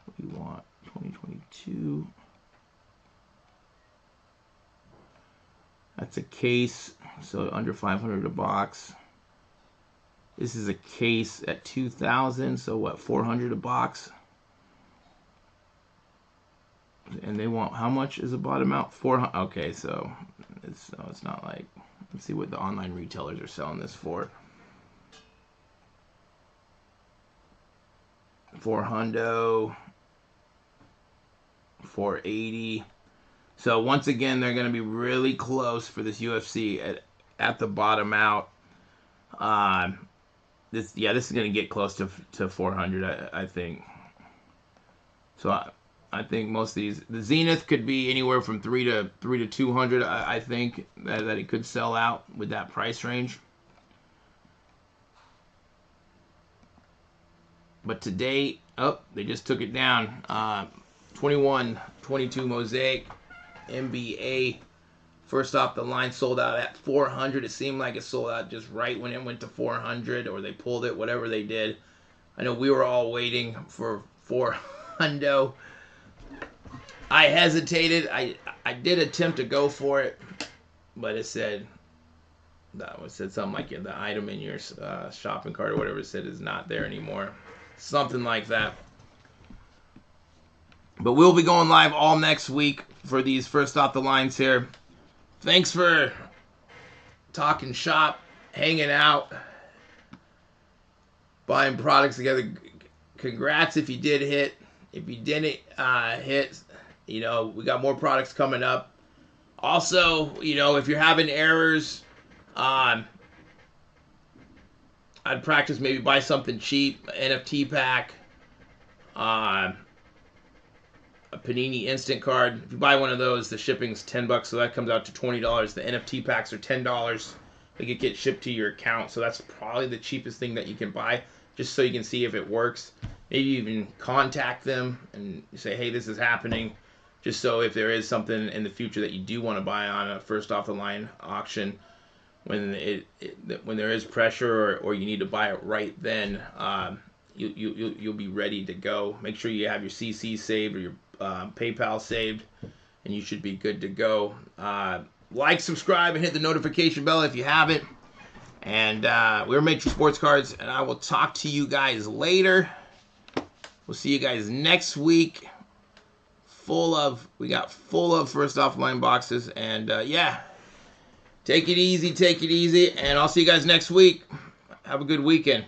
What do you want? 2022. That's a case, so under 500 a box. This is a case at 2,000, so what, 400 a box? And they want, how much is a bottom out? 400. Okay, so it's not like, let's see what the online retailers are selling this for. 400, 480. So once again, they're going to be really close for this UFC at the bottom out. This is going to get close to 400, I think. So I think most of these, the Zenith could be anywhere from 3 to 200. I think that it could sell out with that price range. But today, oh, they just took it down. 21-22 Mosaic. NBA, first off the line, sold out at 400. It seemed like it sold out just right when it went to 400, or they pulled it, whatever they did. I know we were all waiting for 400. I hesitated. I did attempt to go for it, but it said something like the item in your shopping cart or whatever it said is not there anymore. Something like that. But we'll be going live all next week for these first off the lines here. Thanks for talking shop, hanging out, buying products together. Congrats if you did hit. If you didn't hit, we got more products coming up. Also, if you're having errors, I'd practice maybe buy something cheap, NFT pack, a Panini instant card. If you buy one of those, the shipping's $10, so that comes out to $20. The NFT packs are $10. They could get shipped to your account, so that's probably the cheapest thing that you can buy, just so you can see if it works. Maybe even contact them and say, hey, this is happening, just so if there is something in the future that you do want to buy on a first off the line auction, when when there is pressure or you need to buy it right then, you'll be ready to go. Make sure you have your CC saved or your PayPal saved, and you should be good to go. Like, subscribe, and hit the notification bell if you haven't. And we're Matrix Sports Cards, and I will talk to you guys later. We'll see you guys next week. We got full of first offline boxes, and yeah, take it easy, and I'll see you guys next week. Have a good weekend.